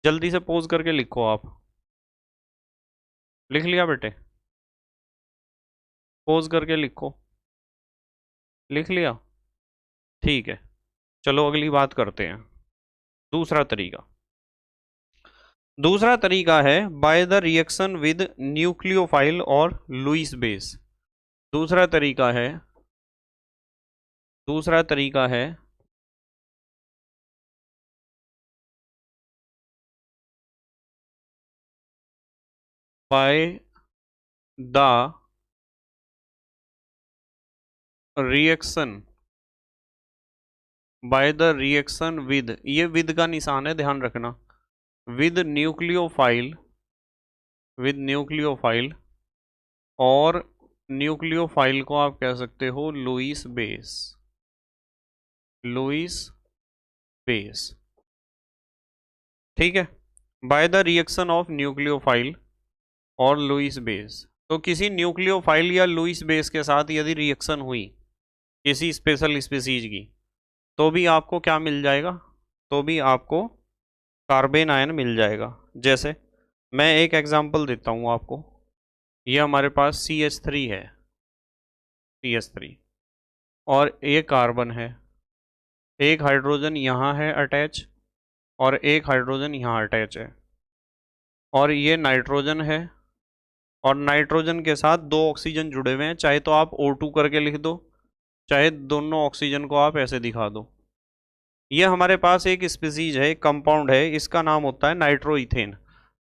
जल्दी से पोज करके लिखो, आप लिख लिया बेटे, पोज करके लिखो, लिख लिया, ठीक है। चलो अगली बात करते हैं, दूसरा तरीका। दूसरा तरीका है by the reaction with nucleophile और लुईस बेस। दूसरा तरीका है, दूसरा तरीका है by the reaction, bye the reaction with, ये विद का निशान है ध्यान रखना, विद न्यूक्लियोफाइल, विद न्यूक्लियोफाइल, और न्यूक्लियोफाइल को आप कह सकते हो लुईस बेस, लुईस बेस। ठीक है, by the reaction of nucleophile और लुईस बेस। तो किसी न्यूक्लियोफाइल या लुईस बेस के साथ यदि रिएक्शन हुई किसी स्पेशल स्पीसीज की, तो भी आपको क्या मिल जाएगा, तो भी आपको कार्बन आयन मिल जाएगा। जैसे मैं एक एग्जांपल देता हूँ आपको, ये हमारे पास CH3 है, CH3, और एक कार्बन है, एक हाइड्रोजन यहाँ है अटैच और एक हाइड्रोजन यहाँ अटैच है, और ये नाइट्रोजन है, और नाइट्रोजन के साथ दो ऑक्सीजन जुड़े हुए हैं, चाहे तो आप O2 करके लिख दो, चाहे दोनों ऑक्सीजन को आप ऐसे दिखा दो। ये हमारे पास एक स्पीसीज है, एक कंपाउंड है, इसका नाम होता है नाइट्रो इथेन।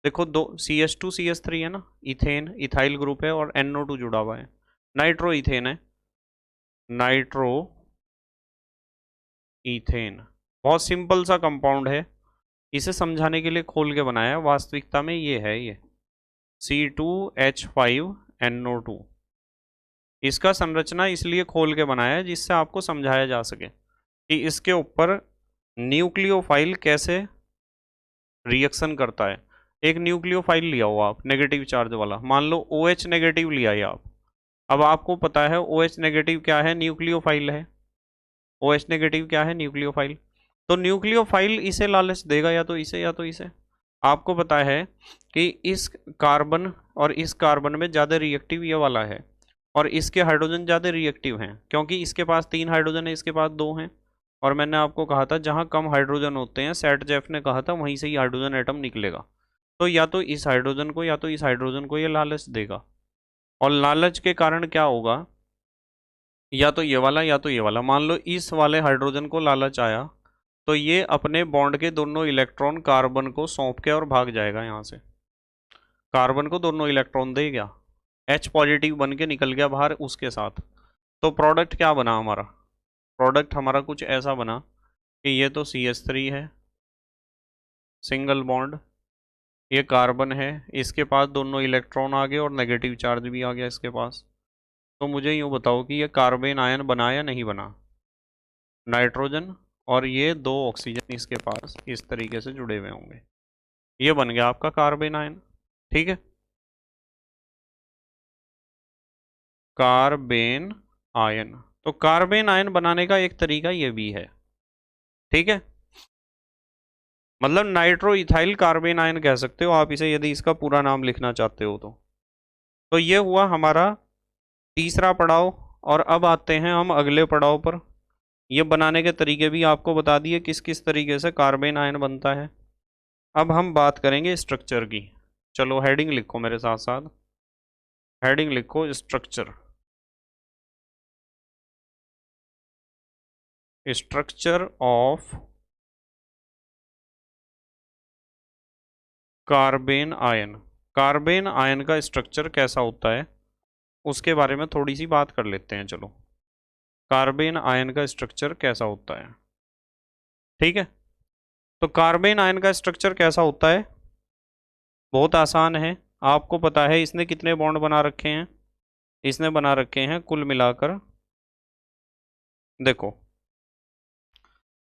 देखो दो CH2 CH3 है ना, इथेन इथाइल ग्रुप है और NO2 जुड़ा हुआ है, नाइट्रो इथेन है, नाइट्रो इथेन। बहुत सिंपल सा कंपाउंड है, इसे समझाने के लिए खोल के बनाया, वास्तविकता में ये है, ये C2H5NO2। इसका संरचना इसलिए खोल के बनाया है जिससे आपको समझाया जा सके कि इसके ऊपर न्यूक्लियोफाइल कैसे रिएक्शन करता है। एक न्यूक्लियोफाइल लिया हो आप नेगेटिव चार्ज वाला, मान लो OH नेगेटिव लिया है आप, अब आपको पता है OH नेगेटिव क्या है, न्यूक्लियोफाइल है। OH नेगेटिव क्या है, न्यूक्लियोफाइल। तो न्यूक्लियोफाइल इसे लालच देगा या तो इसे या तो इसे। आपको पता है कि इस कार्बन और इस कार्बन में ज़्यादा रिएक्टिव ये वाला है, और इसके हाइड्रोजन ज़्यादा रिएक्टिव हैं क्योंकि इसके पास 3 हाइड्रोजन है, इसके पास 2 हैं। और मैंने आपको कहा था जहाँ कम हाइड्रोजन होते हैं, सेट जेफ ने कहा था वहीं से ही हाइड्रोजन एटम निकलेगा। तो या तो इस हाइड्रोजन को या तो इस हाइड्रोजन को ये लालच देगा, और लालच के कारण क्या होगा, या तो ये वाला या तो ये वाला। मान लो इस वाले हाइड्रोजन को लालच आया तो ये अपने बॉन्ड के दोनों इलेक्ट्रॉन कार्बन को सौंप के और भाग जाएगा, यहाँ से कार्बन को दोनों इलेक्ट्रॉन दे गया, H पॉजिटिव बन के निकल गया बाहर उसके साथ। तो प्रोडक्ट क्या बना हमारा, प्रोडक्ट हमारा कुछ ऐसा बना कि ये तो CH3 है सिंगल बॉन्ड, ये कार्बन है, इसके पास दोनों इलेक्ट्रॉन आ गए और नेगेटिव चार्ज भी आ गया इसके पास। तो मुझे यूँ बताओ कि ये कार्बन आयन बना या नहीं बना, नाइट्रोजन और ये 2 ऑक्सीजन इसके पास इस तरीके से जुड़े हुए होंगे, ये बन गया आपका कार्बन आयन। ठीक है, कार्बन आयन। तो कार्बन आयन बनाने का एक तरीका ये भी है। ठीक है, मतलब नाइट्रो इथाइल कार्बन आयन कह सकते हो आप इसे, यदि इसका पूरा नाम लिखना चाहते हो तो। तो ये हुआ हमारा तीसरा पड़ाव, और अब आते हैं हम अगले पड़ाव पर। ये बनाने के तरीके भी आपको बता दिए किस किस तरीके से कार्बन आयन बनता है। अब हम बात करेंगे स्ट्रक्चर की। चलो हेडिंग लिखो मेरे साथ साथ, हेडिंग लिखो structure. Structure of carbene ion. Carbene ion का स्ट्रक्चर कैसा होता है उसके बारे में थोड़ी सी बात कर लेते हैं। चलो, कार्बेन आयन का स्ट्रक्चर कैसा होता है, ठीक है। तो कार्बेन आयन का स्ट्रक्चर कैसा होता है, बहुत आसान है। आपको पता है इसने कितने बॉन्ड बना रखे हैं, इसने बना रखे हैं कुल मिलाकर, देखो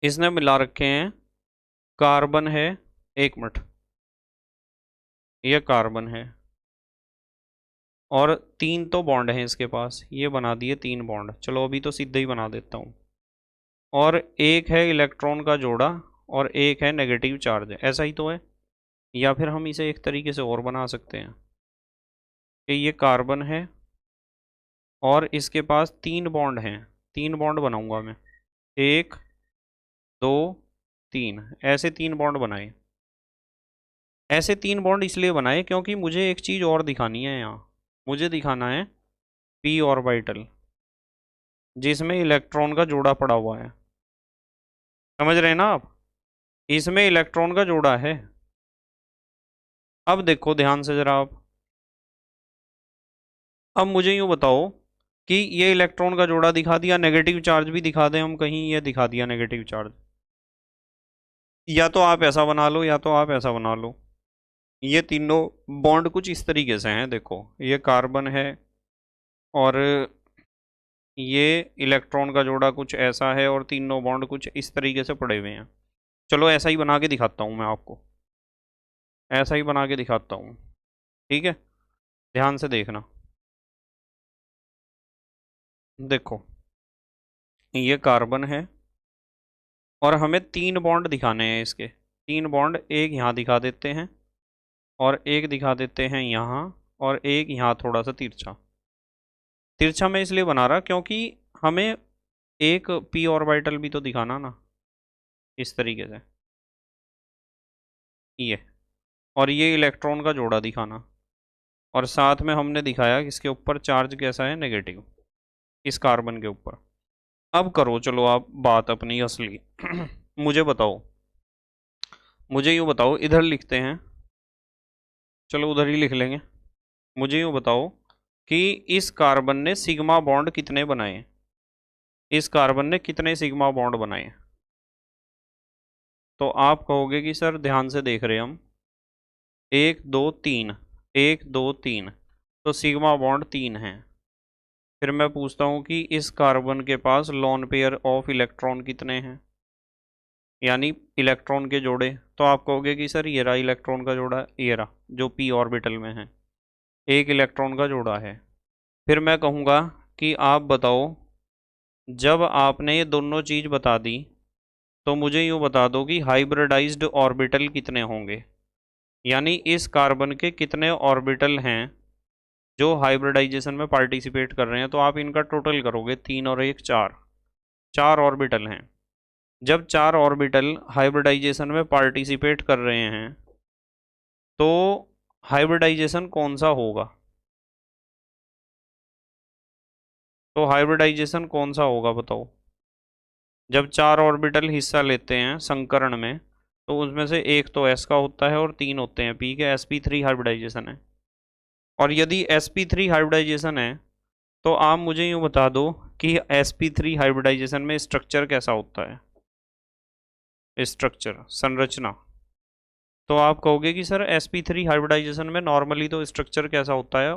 इसने मिला रखे हैं, कार्बन है, एक मिनट, ये कार्बन है और तीन तो बॉन्ड हैं इसके पास, ये बना दिए तीन बॉन्ड। चलो अभी तो सीधे ही बना देता हूँ। और एक है इलेक्ट्रॉन का जोड़ा और एक है नेगेटिव चार्ज, ऐसा ही तो है। या फिर हम इसे एक तरीके से और बना सकते हैं कि ये कार्बन है और इसके पास तीन बॉन्ड हैं, तीन बॉन्ड बनाऊंगा मैं, एक दो तीन, ऐसे तीन बॉन्ड बनाए। ऐसे तीन बॉन्ड इसलिए बनाए क्योंकि मुझे एक चीज़ और दिखानी है यहाँ, मुझे दिखाना है पी ऑर्बिटल जिसमें इलेक्ट्रॉन का जोड़ा पड़ा हुआ है। समझ रहे हैं ना आप, इसमें इलेक्ट्रॉन का जोड़ा है। अब देखो ध्यान से जरा आप, अब मुझे यूँ बताओ कि ये इलेक्ट्रॉन का जोड़ा दिखा दिया, नेगेटिव चार्ज भी दिखा दें हम कहीं, ये दिखा दिया नेगेटिव चार्ज। या तो आप ऐसा बना लो या तो आप ऐसा बना लो, ये तीनों बॉन्ड कुछ इस तरीके से हैं। देखो ये कार्बन है और ये इलेक्ट्रॉन का जोड़ा कुछ ऐसा है और तीनों बॉन्ड कुछ इस तरीके से पड़े हुए हैं। चलो ऐसा ही बना के दिखाता हूँ मैं आपको, ऐसा ही बना के दिखाता हूँ, ठीक है। ध्यान से देखना, देखो ये कार्बन है और हमें तीन बॉन्ड दिखाने हैं इसके, तीन बॉन्ड, एक यहाँ दिखा देते हैं और एक दिखा देते हैं यहाँ और एक यहाँ थोड़ा सा तिरछा। तिरछा मैं इसलिए बना रहा क्योंकि हमें एक पी ऑर्बिटल भी तो दिखाना ना, इस तरीके से ये, और ये इलेक्ट्रॉन का जोड़ा दिखाना, और साथ में हमने दिखाया कि इसके ऊपर चार्ज कैसा है, नेगेटिव, इस कार्बन के ऊपर। अब करो चलो आप बात अपनी असली मुझे बताओ, मुझे यूँ बताओ, इधर लिखते हैं, चलो उधर ही लिख लेंगे। मुझे यूँ बताओ कि इस कार्बन ने सिग्मा बॉन्ड कितने बनाए, इस कार्बन ने कितने सिग्मा बॉन्ड बनाए। तो आप कहोगे कि सर ध्यान से देख रहे हम, एक दो तीन, एक दो तीन, तो सिग्मा बॉन्ड तीन हैं। फिर मैं पूछता हूँ कि इस कार्बन के पास लोन पेयर ऑफ इलेक्ट्रॉन कितने हैं, यानी इलेक्ट्रॉन के जोड़े। तो आप कहोगे कि सर ये रहा इलेक्ट्रॉन का जोड़ा, ये रहा जो पी ऑर्बिटल में है, एक इलेक्ट्रॉन का जोड़ा है। फिर मैं कहूँगा कि आप बताओ, जब आपने ये दोनों चीज़ बता दी तो मुझे यूँ बता दो कि हाइब्रिडाइज्ड ऑर्बिटल कितने होंगे, यानी इस कार्बन के कितने ऑर्बिटल हैं जो हाइब्रिडाइजेशन में पार्टिसिपेट कर रहे हैं। तो आप इनका टोटल करोगे, तीन और एक चार, चार ऑर्बिटल हैं। जब चार ऑर्बिटल हाइब्रिडाइजेशन में पार्टिसिपेट कर रहे हैं तो हाइब्रिडाइजेशन कौन सा होगा, तो हाइब्रिडाइजेशन कौन सा होगा बताओ। जब चार ऑर्बिटल हिस्सा लेते हैं संकरण में तो उसमें से एक तो s का होता है और तीन होते हैं p के, sp3 हाइब्रिडाइजेशन है। और यदि sp3 हाइब्रिडाइजेशन है तो आप मुझे यूँ बता दो कि sp3 हाइब्रिडाइजेशन में स्ट्रक्चर कैसा होता है, स्ट्रक्चर संरचना। तो आप कहोगे कि सर sp3 हाइब्रिडाइजेशन में नॉर्मली तो स्ट्रक्चर कैसा होता है,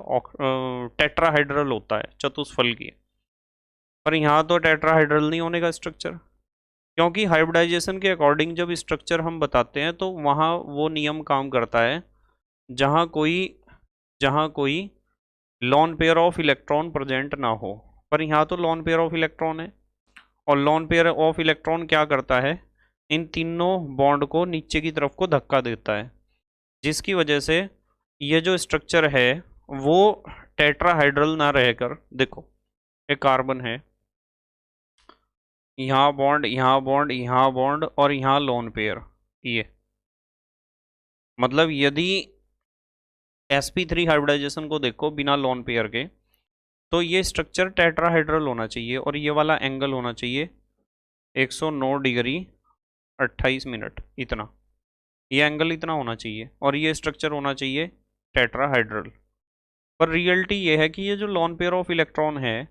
टेट्राहाइड्रल होता है, चतुष्फल की। पर यहाँ तो टेट्राहाइड्रल नहीं होने का स्ट्रक्चर, क्योंकि हाइब्रिडाइजेशन के अकॉर्डिंग जब स्ट्रक्चर हम बताते हैं तो वहाँ वो नियम काम करता है जहाँ कोई, जहाँ कोई lone pair of electron present ना हो। पर यहाँ तो लॉन पेयर ऑफ इलेक्ट्रॉन है, और लॉन पेयर ऑफ इलेक्ट्रॉन क्या करता है, इन तीनों बॉन्ड को नीचे की तरफ को धक्का देता है, जिसकी वजह से ये जो स्ट्रक्चर है वो टेट्राहाइड्रल ना रहकर, देखो एक कार्बन है, यहाँ बॉन्ड, यहाँ बॉन्ड, यहाँ बॉन्ड और यहाँ लोन पेयर, ये मतलब यदि sp3 हाइब्रिडाइजेशन को देखो बिना लोन पेयर के तो ये स्ट्रक्चर टेट्राहाइड्रल होना चाहिए और ये वाला एंगल होना चाहिए 109 डिग्री 28 मिनट, इतना ये एंगल इतना होना चाहिए और ये स्ट्रक्चर होना चाहिए टेट्राहाइड्रल। पर रियलिटी ये है कि ये जो लॉन पेयर ऑफ इलेक्ट्रॉन है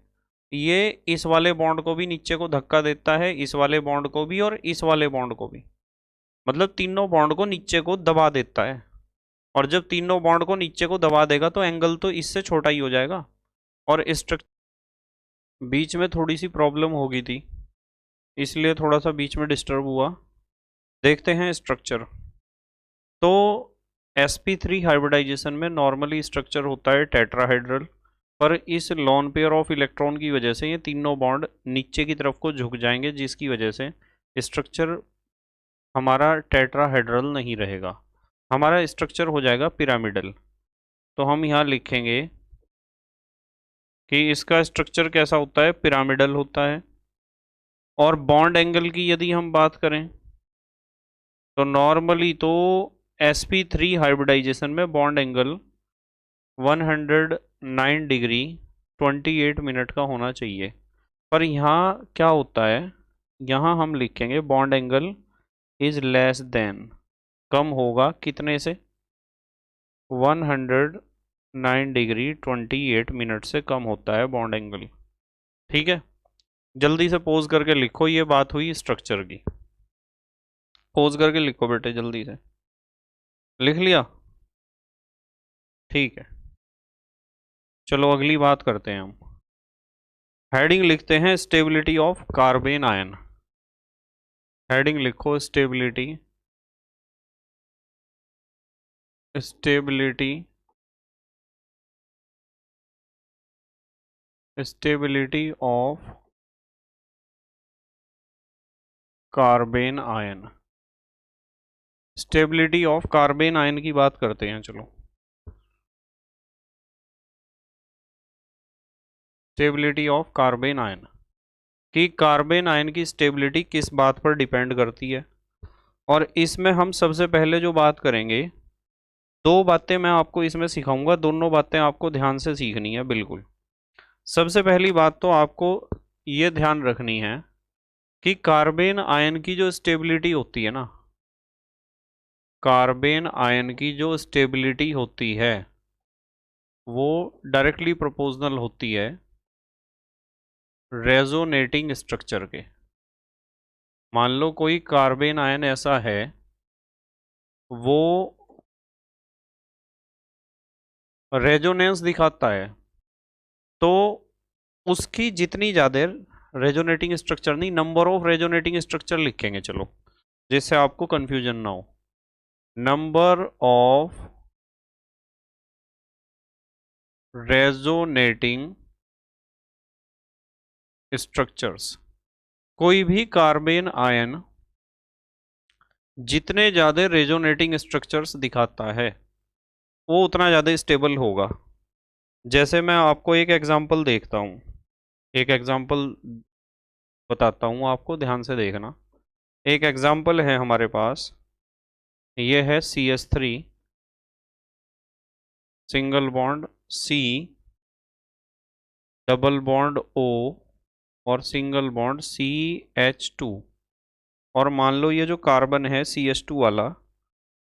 ये इस वाले बॉन्ड को भी नीचे को धक्का देता है, इस वाले बॉन्ड को भी और इस वाले बॉन्ड को भी, मतलब तीनों बॉन्ड को नीचे को दबा देता है। और जब तीनों बॉन्ड को नीचे को दबा देगा तो एंगल तो इससे छोटा ही हो जाएगा। और स्ट्रक्चर बीच में थोड़ी सी प्रॉब्लम हो गई थी इसलिए थोड़ा सा बीच में डिस्टर्ब हुआ। देखते हैं स्ट्रक्चर। तो sp3 हाइब्रिडाइजेशन में नॉर्मली स्ट्रक्चर होता है टेट्राहाइड्रल, पर इस लॉन पेयर ऑफ इलेक्ट्रॉन की वजह से ये तीनों बॉन्ड नीचे की तरफ को झुक जाएंगे, जिसकी वजह से स्ट्रक्चर हमारा टेट्राहाइड्रल नहीं रहेगा, हमारा स्ट्रक्चर हो जाएगा पिरामिडल। तो हम यहाँ लिखेंगे कि इसका स्ट्रक्चर कैसा होता है, पिरामिडल होता है। और बॉन्ड एंगल की यदि हम बात करें तो नॉर्मली तो sp3 हाइब्रिडाइजेशन में बॉन्ड एंगल 109 डिग्री 28 मिनट का होना चाहिए। पर यहाँ क्या होता है, यहाँ हम लिखेंगे bond angle is less than, कम होगा कितने से, 109 डिग्री 28 मिनट से कम होता है बॉन्ड एंगल। ठीक है, जल्दी से पोज करके लिखो, ये बात हुई स्ट्रक्चर की। पोज करके लिखो बेटे, जल्दी से लिख लिया, ठीक है। चलो अगली बात करते हैं हम। हेडिंग लिखते हैं stability of carbene ion. Heading लिखो stability, stability, stability of carbene ion. Stability of carbene ion की बात करते हैं। चलो स्टेबिलिटी ऑफ कार्बेन आयन, कि कार्बेन आयन की स्टेबिलिटी किस बात पर डिपेंड करती है। और इसमें हम सबसे पहले जो बात करेंगे, दो बातें मैं आपको इसमें सिखाऊंगा, दोनों बातें आपको ध्यान से सीखनी है बिल्कुल। सबसे पहली बात तो आपको ये ध्यान रखनी है कि कार्बेन आयन की जो स्टेबिलिटी होती है ना, कार्बेन आयन की जो स्टेबिलिटी होती है वो डायरेक्टली प्रोपोर्शनल होती है रेजोनेटिंग स्ट्रक्चर के। मान लो कोई कार्बेन आयन ऐसा है वो रेजोनेंस दिखाता है, तो उसकी जितनी ज़्यादा रेजोनेटिंग स्ट्रक्चर नहीं, नंबर ऑफ रेजोनेटिंग स्ट्रक्चर लिखेंगे चलो, जिससे आपको कंफ्यूजन ना हो। नंबर ऑफ रेजोनेटिंग स्ट्रक्चर्स, कोई भी कार्बेन आयन जितने ज़्यादा रेजोनेटिंग स्ट्रक्चर्स दिखाता है वो उतना ज़्यादा स्टेबल होगा। जैसे मैं आपको एक एग्जांपल देखता हूँ, एक एग्जांपल बताता हूँ आपको, ध्यान से देखना। एक एग्जांपल है हमारे पास, ये है CH3 single bond C, double bond O और सिंगल बॉन्ड CH2। और मान लो ये जो कार्बन है CH2 वाला,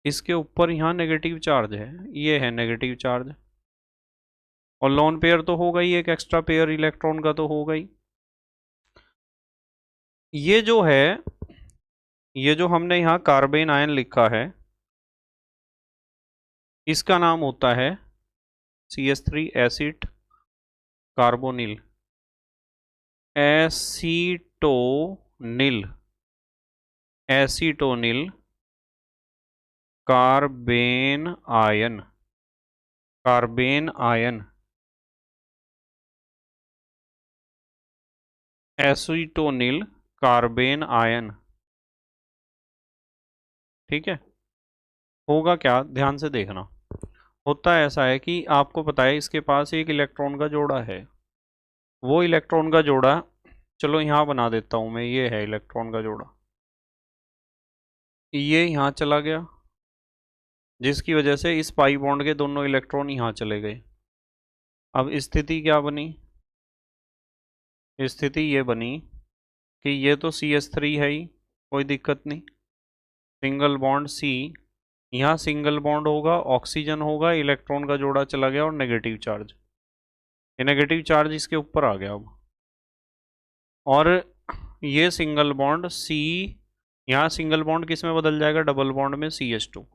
इसके ऊपर यहाँ नेगेटिव चार्ज है, ये है नेगेटिव चार्ज, और लोन पेयर तो होगा ही, एक एक्स्ट्रा पेयर इलेक्ट्रॉन का तो होगा ही। ये जो है, ये जो हमने यहाँ कार्बेन आयन लिखा है इसका नाम होता है CH3 acid carbonyl, acetonyl, acetonyl carbene ion, carbene ion, acetonyl carbene ion. ठीक है, होगा क्या, ध्यान से देखना। होता ऐसा है कि आपको पता है इसके पास एक इलेक्ट्रॉन का जोड़ा है, वो इलेक्ट्रॉन का जोड़ा, चलो यहाँ बना देता हूँ मैं, ये है इलेक्ट्रॉन का जोड़ा, ये यहाँ चला गया, जिसकी वजह से इस पाई बॉन्ड के दोनों इलेक्ट्रॉन यहाँ चले गए। अब स्थिति क्या बनी, स्थिति ये बनी कि ये तो CH3 है ही, कोई दिक्कत नहीं। सिंगल बॉन्ड C, यहाँ सिंगल बॉन्ड होगा, ऑक्सीजन होगा, इलेक्ट्रॉन का जोड़ा चला गया और नेगेटिव चार्ज, ये नेगेटिव चार्ज इसके ऊपर आ गया अब। और ये सिंगल बॉन्ड C, यहाँ सिंगल बॉन्ड किस में बदल जाएगा, डबल बॉन्ड में CH2।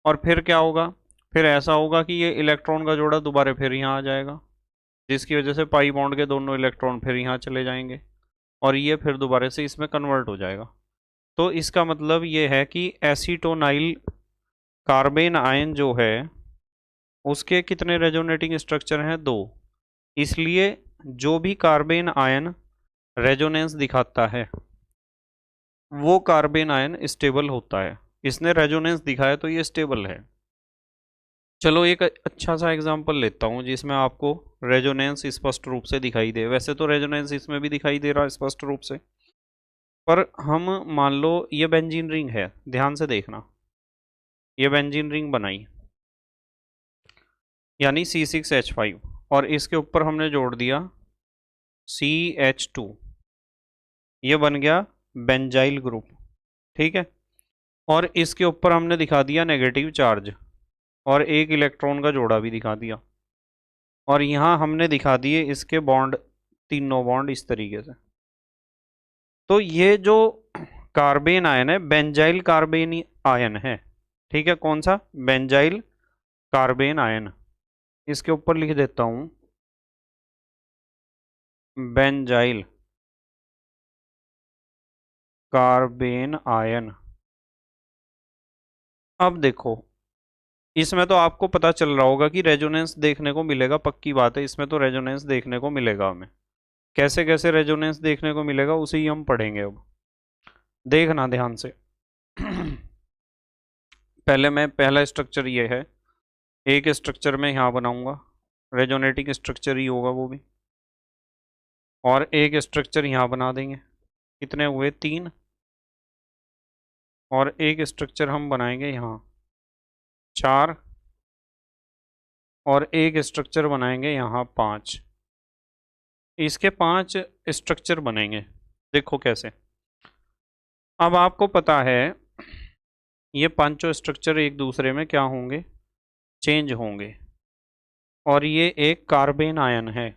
और फिर क्या होगा, फिर ऐसा होगा कि ये इलेक्ट्रॉन का जोड़ा दोबारा फिर यहाँ आ जाएगा, जिसकी वजह से पाई बॉन्ड के दोनों इलेक्ट्रॉन फिर यहाँ चले जाएंगे और ये फिर दोबारा से इसमें कन्वर्ट हो जाएगा। तो इसका मतलब ये है कि एसीटोनाइल कार्बेन आयन जो है उसके कितने रेजोनेटिंग स्ट्रक्चर हैं, 2। इसलिए जो भी कार्बेन आयन रेजोनेंस दिखाता है वो कार्बेन आयन स्टेबल होता है। इसने रेजोनेंस दिखाया तो ये स्टेबल है। चलो एक अच्छा सा एग्जांपल लेता हूँ जिसमें आपको रेजोनेंस स्पष्ट रूप से दिखाई दे। वैसे तो रेजोनेंस इसमें भी दिखाई दे रहा है स्पष्ट रूप से, पर हम मान लो ये बेंजीन रिंग है, ध्यान से देखना, ये बेंजीन रिंग बनाई यानी C6H5 और इसके ऊपर हमने जोड़ दिया CH2, ये बन गया बेंजाइल ग्रुप, ठीक है। और इसके ऊपर हमने दिखा दिया नेगेटिव चार्ज और एक इलेक्ट्रॉन का जोड़ा भी दिखा दिया, और यहाँ हमने दिखा दिए इसके बॉन्ड, तीनों बॉन्ड इस तरीके से। तो ये जो कार्बेन आयन है बेंजाइल कार्बेन आयन है, ठीक है। कौन सा, बेंजाइल कार्बेन आयन। इसके ऊपर लिख देता हूं बेंजाइल कार्बेन आयन। अब देखो इसमें तो आपको पता चल रहा होगा कि रेजोनेंस देखने को मिलेगा, पक्की बात है, इसमें तो रेजोनेंस देखने को मिलेगा हमें। कैसे कैसे रेजोनेंस देखने को मिलेगा उसे ही हम पढ़ेंगे अब, देखना ध्यान से। पहला स्ट्रक्चर ये है, एक स्ट्रक्चर में यहाँ बनाऊंगा, रेजोनेटिंग स्ट्रक्चर ही होगा वो भी, और एक स्ट्रक्चर यहाँ बना देंगे, कितने हुए, 3। और एक स्ट्रक्चर हम बनाएंगे यहाँ 4, और एक स्ट्रक्चर बनाएंगे यहाँ 5। इसके 5 स्ट्रक्चर बनेंगे, देखो कैसे। अब आपको पता है ये पांचों स्ट्रक्चर एक दूसरे में क्या होंगे, चेंज होंगे, और ये एक कार्बेन आयन है।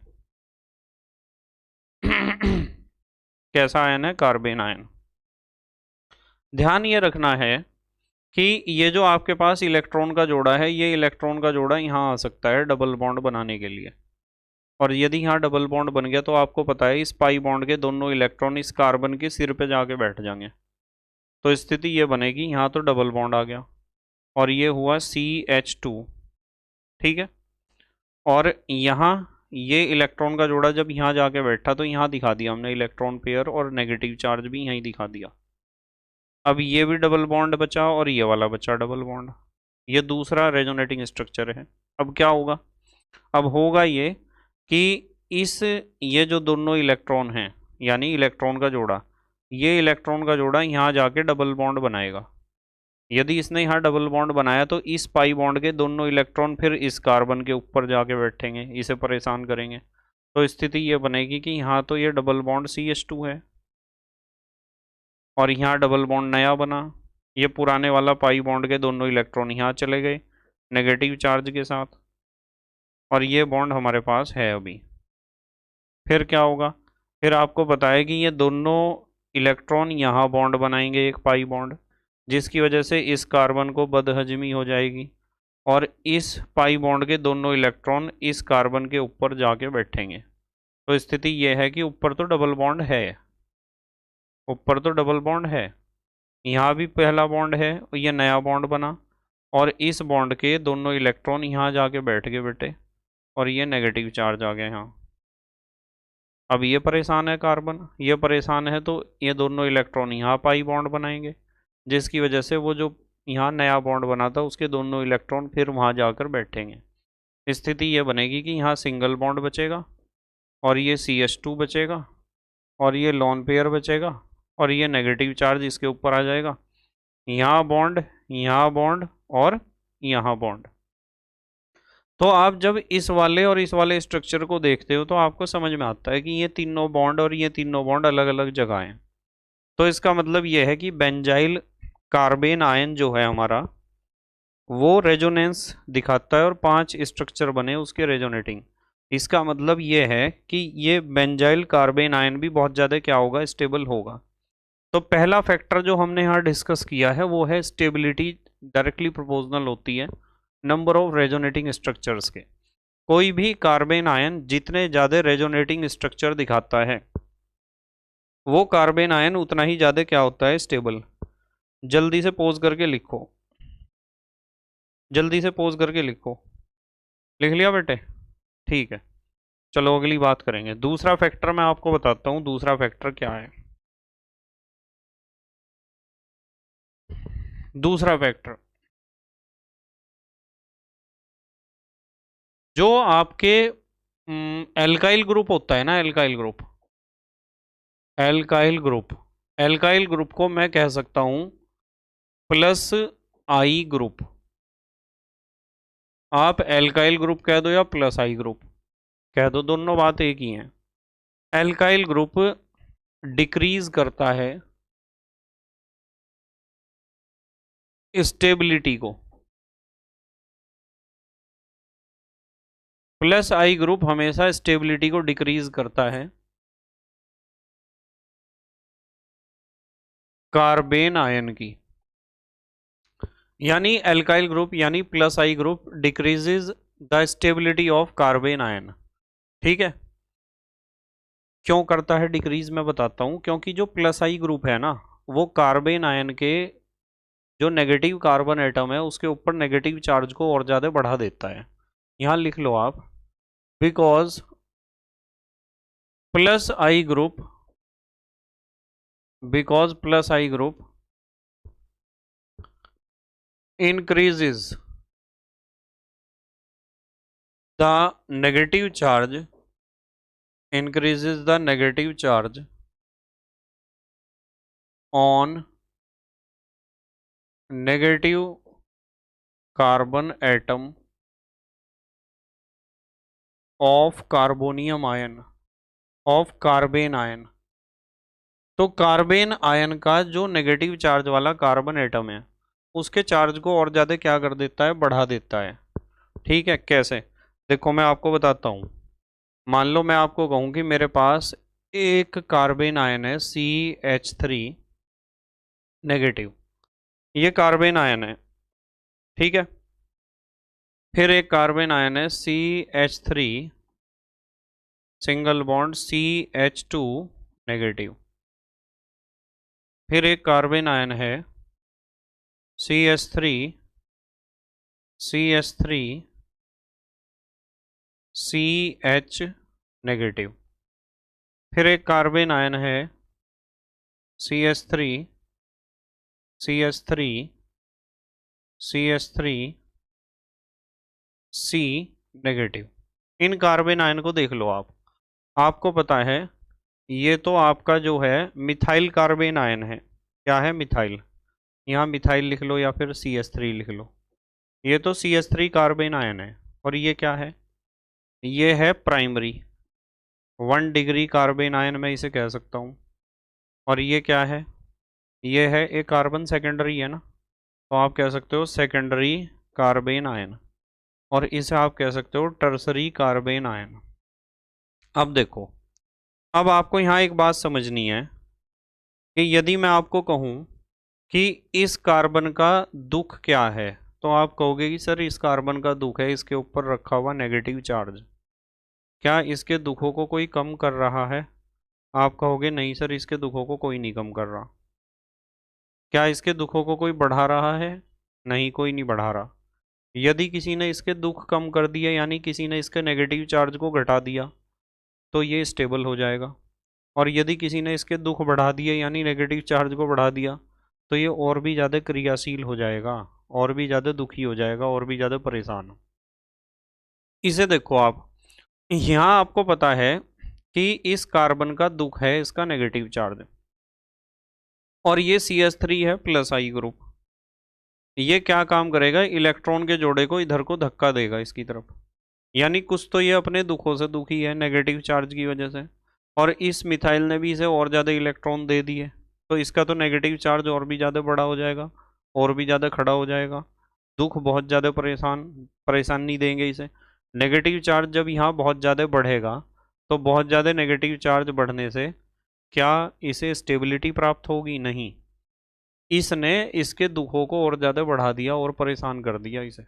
कैसा आयन है, कार्बेन आयन। ध्यान ये रखना है कि ये जो आपके पास इलेक्ट्रॉन का जोड़ा है, ये इलेक्ट्रॉन का जोड़ा यहाँ आ सकता है डबल बॉन्ड बनाने के लिए, और यदि यहाँ डबल बॉन्ड बन गया तो आपको पता है इस पाई बॉन्ड के दोनों इलेक्ट्रॉन इस कार्बन के सिर पे जाके बैठ जाएंगे। तो स्थिति ये बनेगी, यहाँ तो डबल बॉन्ड आ गया और ये हुआ CH2, ठीक है। और यहाँ ये इलेक्ट्रॉन का जोड़ा जब यहाँ जाके बैठा तो यहाँ दिखा दिया हमने इलेक्ट्रॉन पेयर, और नेगेटिव चार्ज भी यहीं दिखा दिया। अब ये भी डबल बॉन्ड बचा और ये वाला बचा डबल बॉन्ड, ये दूसरा रेजोनेटिंग स्ट्रक्चर है। अब क्या होगा, अब होगा ये कि ये जो दोनों इलेक्ट्रॉन हैं यानी इलेक्ट्रॉन का जोड़ा, ये इलेक्ट्रॉन का जोड़ा यहाँ जाके डबल बॉन्ड बनाएगा। यदि इसने यहाँ डबल बॉन्ड बनाया तो इस पाई बॉन्ड के दोनों इलेक्ट्रॉन फिर इस कार्बन के ऊपर जाके बैठेंगे, इसे परेशान करेंगे। तो स्थिति ये बनेगी कि यहाँ तो ये डबल बॉन्ड CH2 है और यहाँ डबल बॉन्ड नया बना, ये पुराने वाला पाई बॉन्ड के दोनों इलेक्ट्रॉन यहाँ चले गए नेगेटिव चार्ज के साथ, और ये बॉन्ड हमारे पास है अभी। फिर क्या होगा, फिर आपको पता है कि ये दोनों इलेक्ट्रॉन यहाँ बॉन्ड बनाएंगे एक पाई बॉन्ड, जिसकी वजह से इस कार्बन को बदहजमी हो जाएगी और इस पाई बॉन्ड के दोनों इलेक्ट्रॉन इस कार्बन के ऊपर जाके बैठेंगे। तो स्थिति यह है कि ऊपर तो डबल बॉन्ड है, ऊपर तो डबल बॉन्ड है, यहाँ भी पहला बॉन्ड है, ये नया बॉन्ड बना और इस बॉन्ड के दोनों इलेक्ट्रॉन यहाँ जाके बैठ गए बेटे, और ये नेगेटिव चार्ज आ गया यहाँ। अब ये परेशान है कार्बन, ये परेशान है, तो ये दोनों इलेक्ट्रॉन यहाँ पाई बॉन्ड बनाएंगे, जिसकी वजह से वो जो यहाँ नया बॉन्ड बना था उसके दोनों इलेक्ट्रॉन फिर वहाँ जाकर बैठेंगे। स्थिति ये बनेगी कि यहाँ सिंगल बॉन्ड बचेगा और ये CH2 बचेगा और ये लोन पेयर बचेगा और ये नेगेटिव चार्ज इसके ऊपर आ जाएगा, यहाँ बॉन्ड और यहाँ बॉन्ड। तो आप जब इस वाले और इस वाले स्ट्रक्चर को देखते हो तो आपको समझ में आता है कि ये तीनों बॉन्ड और ये तीनों बॉन्ड अलग अलग जगह हैं। तो इसका मतलब ये है कि बेंजाइल कार्बेन आयन जो है हमारा, वो रेजोनेंस दिखाता है और 5 स्ट्रक्चर बने उसके रेजोनेटिंग। इसका मतलब ये है कि ये बेंजाइल कार्बेन आयन भी बहुत ज़्यादा क्या होगा, स्टेबल होगा। तो पहला फैक्टर जो हमने यहाँ डिस्कस किया है वो है स्टेबिलिटी, डायरेक्टली प्रोपोर्शनल होती है नंबर ऑफ रेजोनेटिंग स्ट्रक्चर्स के। कोई भी कार्बेन आयन जितने ज़्यादा रेजोनेटिंग स्ट्रक्चर दिखाता है वो कार्बेन आयन उतना ही ज़्यादा क्या होता है, स्टेबल। जल्दी से पोज करके लिखो, जल्दी से पोज करके लिखो। लिख लिया बेटे? ठीक है, चलो अगली बात करेंगे। दूसरा फैक्टर मैं आपको बताता हूँ, दूसरा फैक्टर क्या है। दूसरा फैक्टर, जो आपके एल्काइल ग्रुप होता है ना, alkyl group, alkyl group, alkyl group को मैं कह सकता हूं प्लस आई ग्रुप। आप एल्काइल ग्रुप कह दो या प्लस आई ग्रुप कह दो, दोनों बात एक ही है। एल्काइल ग्रुप डिक्रीज करता है स्टेबिलिटी को, प्लस आई ग्रुप हमेशा स्टेबिलिटी को डिक्रीज करता है कार्बेन आयन की। यानी एल्काइल ग्रुप यानी plus I group decreases the stability of carbene ion. ठीक है, क्यों करता है डिक्रीज मैं बताता हूं। क्योंकि जो प्लस आई ग्रुप है ना, वो कार्बेन आयन के जो नेगेटिव कार्बन एटम है उसके ऊपर नेगेटिव चार्ज को और ज़्यादा बढ़ा देता है। यहाँ लिख लो आप, because plus I group, because plus I group increases the negative charge, increases the negative charge on negative carbon atom of carbonium ion, of carbene ion। तो कार्बेन आयन का जो नेगेटिव चार्ज वाला कार्बन एटम है उसके charge को और ज़्यादा क्या कर देता है, बढ़ा देता है। ठीक है, कैसे? देखो मैं आपको बताता हूँ। मान लो मैं आपको कहूँ कि मेरे पास एक कार्बेन आयन है CH3 नेगेटिव, ये कार्बेन आयन है। ठीक है, फिर एक कार्बन आयन है CH3 single bond CH2 negative. फिर एक कार्बन आयन है CH3 CH नेगेटिव। फिर एक कार्बन आयन है CH3 C नेगेटिव। इन कार्बन आयन को देख लो आप, आपको पता है ये तो आपका जो है मिथाइल कार्बेन आयन है। क्या है? मिथाइल। यहाँ मिथाइल लिख लो या फिर CH3 लिख लो। ये तो CH3 कार्बेन आयन है। और ये क्या है? ये है प्राइमरी 1 डिग्री कार्बेन आयन, मैं इसे कह सकता हूँ। और ये क्या है? ये है एक कार्बन सेकेंडरी है ना, तो आप कह सकते हो सेकेंडरी कार्बेन आयन। और इसे आप कह सकते हो टर्सरी कार्बेन आयन। अब देखो, अब आपको यहाँ एक बात समझनी है कि यदि मैं आपको कहूँ कि इस कार्बन का दुख क्या है, तो आप कहोगे कि सर इस कार्बन का दुख है इसके ऊपर रखा हुआ नेगेटिव चार्ज, क्या इसके दुखों को कोई कम कर रहा है? आप कहोगे नहीं सर इसके दुखों को कोई नहीं कम कर रहा। क्या इसके दुखों को कोई बढ़ा रहा है? नहीं, कोई नहीं बढ़ा रहा। यदि किसी ने इसके दुख कम कर दिया यानी किसी ने इसके नेगेटिव चार्ज को घटा दिया तो ये स्टेबल हो जाएगा। और यदि किसी ने इसके दुख बढ़ा दिए यानी नेगेटिव चार्ज को बढ़ा दिया तो ये और भी ज़्यादा क्रियाशील हो जाएगा, और भी ज़्यादा दुखी हो जाएगा, और भी ज़्यादा परेशान। इसे देखो आप, यहाँ आपको पता है कि इस कार्बन का दुख है इसका नेगेटिव चार्ज, और ये CH3 है प्लस आई ग्रुप। ये क्या काम करेगा? इलेक्ट्रॉन के जोड़े को इधर को धक्का देगा इसकी तरफ। यानी कुछ तो ये अपने दुखों से दुखी है नेगेटिव चार्ज की वजह से, और इस मिथाइल ने भी इसे और ज़्यादा इलेक्ट्रॉन दे दिए, तो इसका तो नेगेटिव चार्ज और भी ज़्यादा बड़ा हो जाएगा, और भी ज़्यादा खड़ा हो जाएगा। दुख बहुत ज़्यादा परेशानी देंगे इसे। नेगेटिव चार्ज जब यहाँ बहुत ज़्यादा बढ़ेगा, तो बहुत ज़्यादा नेगेटिव चार्ज बढ़ने से क्या इसे स्टेबिलिटी प्राप्त होगी? नहीं, इसने इसके दुखों को और ज़्यादा बढ़ा दिया और परेशान कर दिया इसे।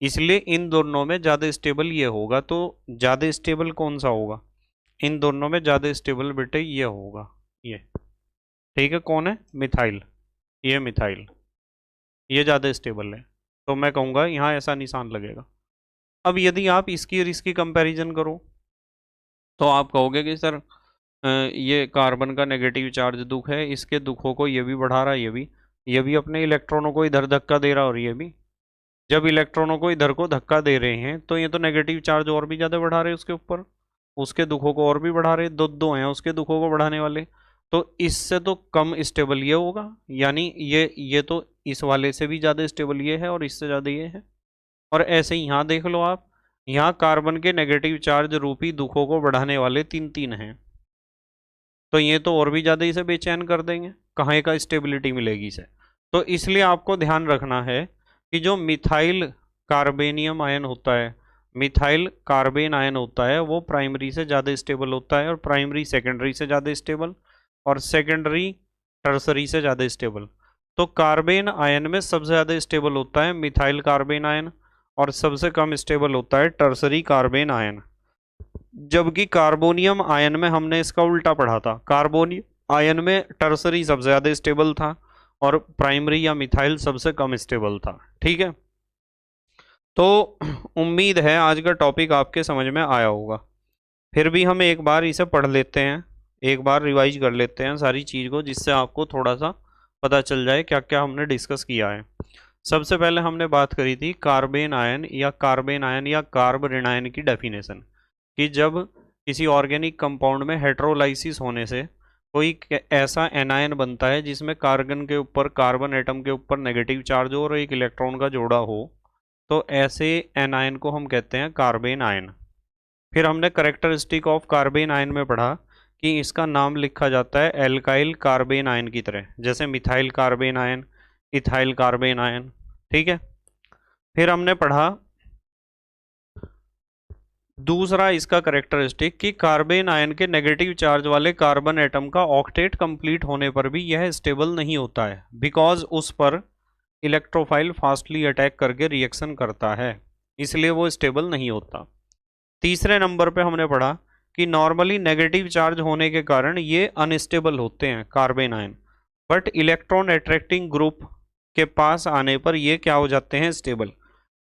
इसलिए इन दोनों में ज़्यादा स्टेबल ये होगा। तो ज़्यादा स्टेबल कौन सा होगा? इन दोनों में ज़्यादा स्टेबल बेटे ये होगा, ये। ठीक है, कौन है? मिथाइल। ये मिथाइल, ये ज़्यादा स्टेबल है, तो मैं कहूँगा यहाँ ऐसा निशान लगेगा। अब यदि आप इसकी और इसकी कंपैरिजन करो, तो आप कहोगे कि सर ये कार्बन का नेगेटिव चार्ज दुख है, इसके दुखों को ये भी बढ़ा रहा है, ये भी अपने इलेक्ट्रॉनों को इधर धक्का दे रहा, और ये भी। जब इलेक्ट्रॉनों को इधर को धक्का दे रहे हैं, तो ये तो नेगेटिव चार्ज और भी ज़्यादा बढ़ा रहे हैं उसके ऊपर, उसके दुखों को और भी बढ़ा रहे, दो दो हैं उसके दुखों को बढ़ाने वाले। तो इससे तो कम स्टेबल ये होगा, यानी ये तो इस वाले से भी ज़्यादा स्टेबल ये है, और इससे ज़्यादा ये है। और ऐसे ही यहाँ देख लो आप, यहाँ कार्बन के नेगेटिव चार्ज रूपी दुखों को बढ़ाने वाले तीन तीन हैं, तो ये तो और भी ज़्यादा इसे बेचैन कर देंगे, कहाँ का स्टेबिलिटी मिलेगी इसे। तो इसलिए आपको ध्यान रखना है कि जो मिथाइल कार्बेनियम आयन होता है, मिथाइल कार्बेन आयन होता है, वो प्राइमरी से ज़्यादा स्टेबल होता है, और प्राइमरी सेकेंडरी से ज़्यादा स्टेबल, और सेकेंडरी टर्सरी से ज़्यादा स्टेबल। तो कार्बेन आयन में सबसे ज़्यादा स्टेबल होता है मिथाइल कार्बेन आयन, और सबसे कम स्टेबल होता है टर्सरी कार्बेन आयन। जबकि कार्बोनियम आयन में हमने इसका उल्टा पढ़ा था, कार्बोनियम आयन में टर्सरी सबसे ज़्यादा स्टेबल था, और प्राइमरी या मिथाइल सबसे कम स्टेबल था। ठीक है, तो उम्मीद है आज का टॉपिक आपके समझ में आया होगा। फिर भी हम एक बार इसे पढ़ लेते हैं, एक बार रिवाइज कर लेते हैं सारी चीज़ को, जिससे आपको थोड़ा सा पता चल जाए क्या क्या हमने डिस्कस किया है। सबसे पहले हमने बात करी थी कार्बेन आयन या कार्ब ऋण आयन की डेफिनेशन, कि जब किसी ऑर्गेनिक कंपाउंड में हेट्रोलाइसिस होने से कोई ऐसा एनायन बनता है जिसमें कार्बन के ऊपर, कार्बन एटम के ऊपर नेगेटिव चार्ज हो और एक इलेक्ट्रॉन का जोड़ा हो, तो ऐसे एनायन को हम कहते हैं कार्बेन आयन। फिर हमने करेक्टरिस्टिक ऑफ कार्बेन आयन में पढ़ा कि इसका नाम लिखा जाता है एल्काइल कार्बेन आयन की तरह, जैसे methyl carbene ion, ethyl carbene ion. ठीक है, फिर हमने पढ़ा दूसरा इसका करेक्टरिस्टिक कि कार्बेन आयन के नेगेटिव चार्ज वाले कार्बन एटम का ऑक्टेट कंप्लीट होने पर भी यह स्टेबल नहीं होता है, बिकॉज उस पर इलेक्ट्रोफाइल फास्टली अटैक करके रिएक्शन करता है, इसलिए वो स्टेबल नहीं होता। तीसरे नंबर पे हमने पढ़ा कि नॉर्मली नेगेटिव चार्ज होने के कारण ये अनस्टेबल होते हैं carbene ion, but electron attracting group के पास आने पर ये क्या हो जाते हैं? स्टेबल,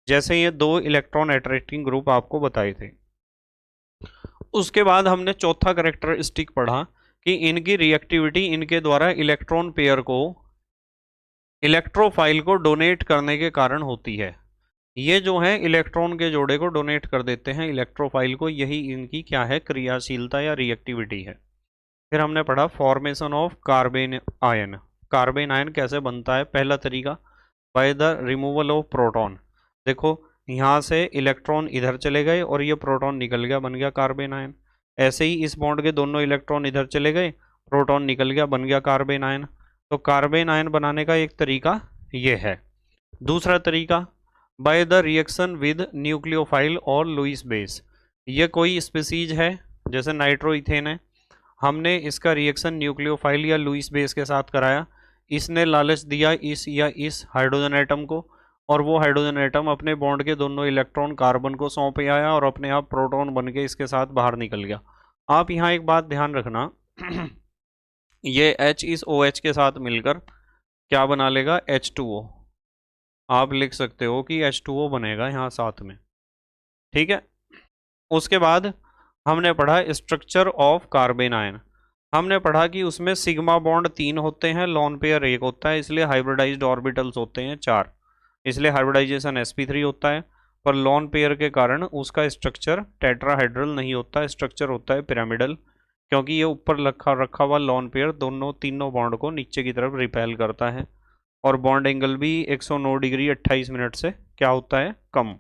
जैसे ये दो इलेक्ट्रॉन अट्रैक्टिंग ग्रुप आपको बताए थे। उसके बाद हमने चौथा करेक्टरिस्टिक पढ़ा कि इनकी रिएक्टिविटी इनके द्वारा इलेक्ट्रॉन पेयर को, इलेक्ट्रोफाइल को डोनेट करने के कारण होती है। ये जो है इलेक्ट्रॉन के जोड़े को डोनेट कर देते हैं इलेक्ट्रोफाइल को, यही इनकी क्या है? क्रियाशीलता या रिएक्टिविटी है। फिर हमने पढ़ा formation of carbene ion, carbene ion कैसे बनता है? पहला तरीका, by the removal of proton. देखो यहाँ से इलेक्ट्रॉन इधर चले गए और ये प्रोटॉन निकल गया, बन गया कार्बन आयन। ऐसे ही इस बॉन्ड के दोनों इलेक्ट्रॉन इधर चले गए, प्रोटॉन निकल गया, बन गया कार्बन आयन। तो कार्बन आयन बनाने का एक तरीका ये है। दूसरा तरीका, bye the reaction with nucleophile और लुईस बेस। ये कोई स्पीसीज है जैसे नाइट्रोइथेन है, हमने इसका रिएक्शन न्यूक्लियोफाइल या लुईस बेस के साथ कराया, इसने लालच दिया इस या इस हाइड्रोजन एटम को, और वो हाइड्रोजन एटम अपने बॉन्ड के दोनों इलेक्ट्रॉन कार्बन को सौंप आया और अपने आप प्रोटॉन बन के इसके साथ बाहर निकल गया। आप यहाँ एक बात ध्यान रखना ये H इस OH के साथ मिलकर क्या बना लेगा? H2O। आप लिख सकते हो कि H2O बनेगा यहाँ साथ में। ठीक है, उसके बाद हमने पढ़ा स्ट्रक्चर ऑफ कार्बन आयन। हमने पढ़ा कि उसमें सिग्मा बॉन्ड 3 होते हैं, लॉन पेयर 1 होता है, इसलिए हाइब्रिडाइज्ड ऑर्बिटल्स होते हैं 4, इसलिए हाइब्रिडाइजेशन sp3 होता है। पर लॉन पेयर के कारण उसका स्ट्रक्चर टेट्राहाइड्रल नहीं होता, स्ट्रक्चर होता है पिरामिडल, क्योंकि ये ऊपर रखा हुआ लॉन पेयर दोनों तीनों बॉन्ड को नीचे की तरफ रिपेल करता है, और बॉन्ड एंगल भी 109 डिग्री 28 मिनट से क्या होता है? कम।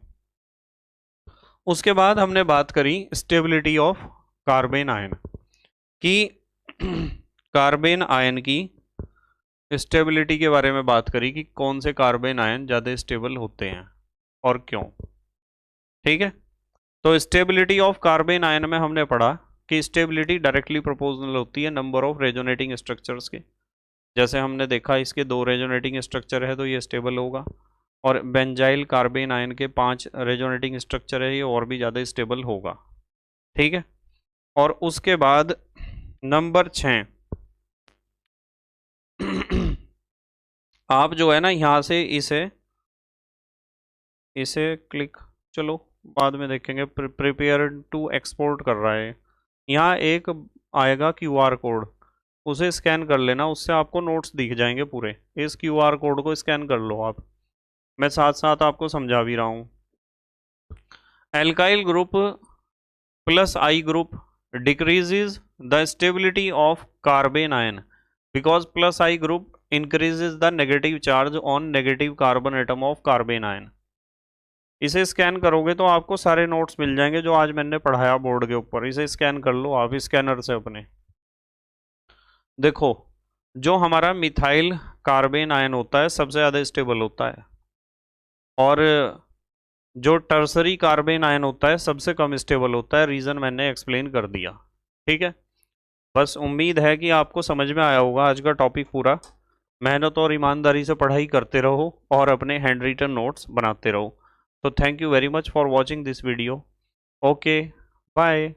उसके बाद हमने बात करी स्टेबिलिटी ऑफ कार्बेन आयन की। कार्बेन आयन की स्टेबिलिटी के बारे में बात करी कि कौन से कार्बेन आयन ज़्यादा स्टेबल होते हैं और क्यों। ठीक है, तो स्टेबिलिटी ऑफ कार्बेन आयन में हमने पढ़ा कि स्टेबिलिटी डायरेक्टली प्रोपोर्शनल होती है नंबर ऑफ रेजोनेटिंग स्ट्रक्चर्स के। जैसे हमने देखा इसके 2 रेजोनेटिंग स्ट्रक्चर है तो ये स्टेबल होगा, और बेंजाइल कार्बेन आयन के 5 रेजोनेटिंग स्ट्रक्चर है, ये और भी ज़्यादा स्टेबल होगा। ठीक है, और उसके बाद नंबर 6 आप जो है ना यहाँ से इसे क्लिक, चलो बाद में देखेंगे, प्रिपेयर टू एक्सपोर्ट कर रहा है। यहाँ एक आएगा QR कोड, उसे स्कैन कर लेना, उससे आपको नोट्स दिख जाएंगे पूरे। इस QR कोड को स्कैन कर लो आप, मैं साथ साथ आपको समझा भी रहा हूँ। Alkyl group plus I group decreases the stability of carbene ion because plus I group increases the negative charge on negative carbon atom of carbene ion। इसे स्कैन करोगे तो आपको सारे नोट्स मिल जाएंगे जो आज मैंने पढ़ाया बोर्ड के ऊपर। इसे स्कैन कर लो आप स्कैनर से अपने। देखो, जो हमारा मिथाइल कार्बेन आयन होता है सबसे ज़्यादा स्टेबल होता है, और जो टर्सरी कार्बेन आयन होता है सबसे कम स्टेबल होता है। रीज़न मैंने एक्सप्लेन कर दिया। ठीक है, बस उम्मीद है कि आपको समझ में आया होगा आज का टॉपिक पूरा। मेहनत और ईमानदारी से पढ़ाई करते रहो और अपने हैंड रिटन नोट्स बनाते रहो। तो thank you very much for watching this video. Okay, bye.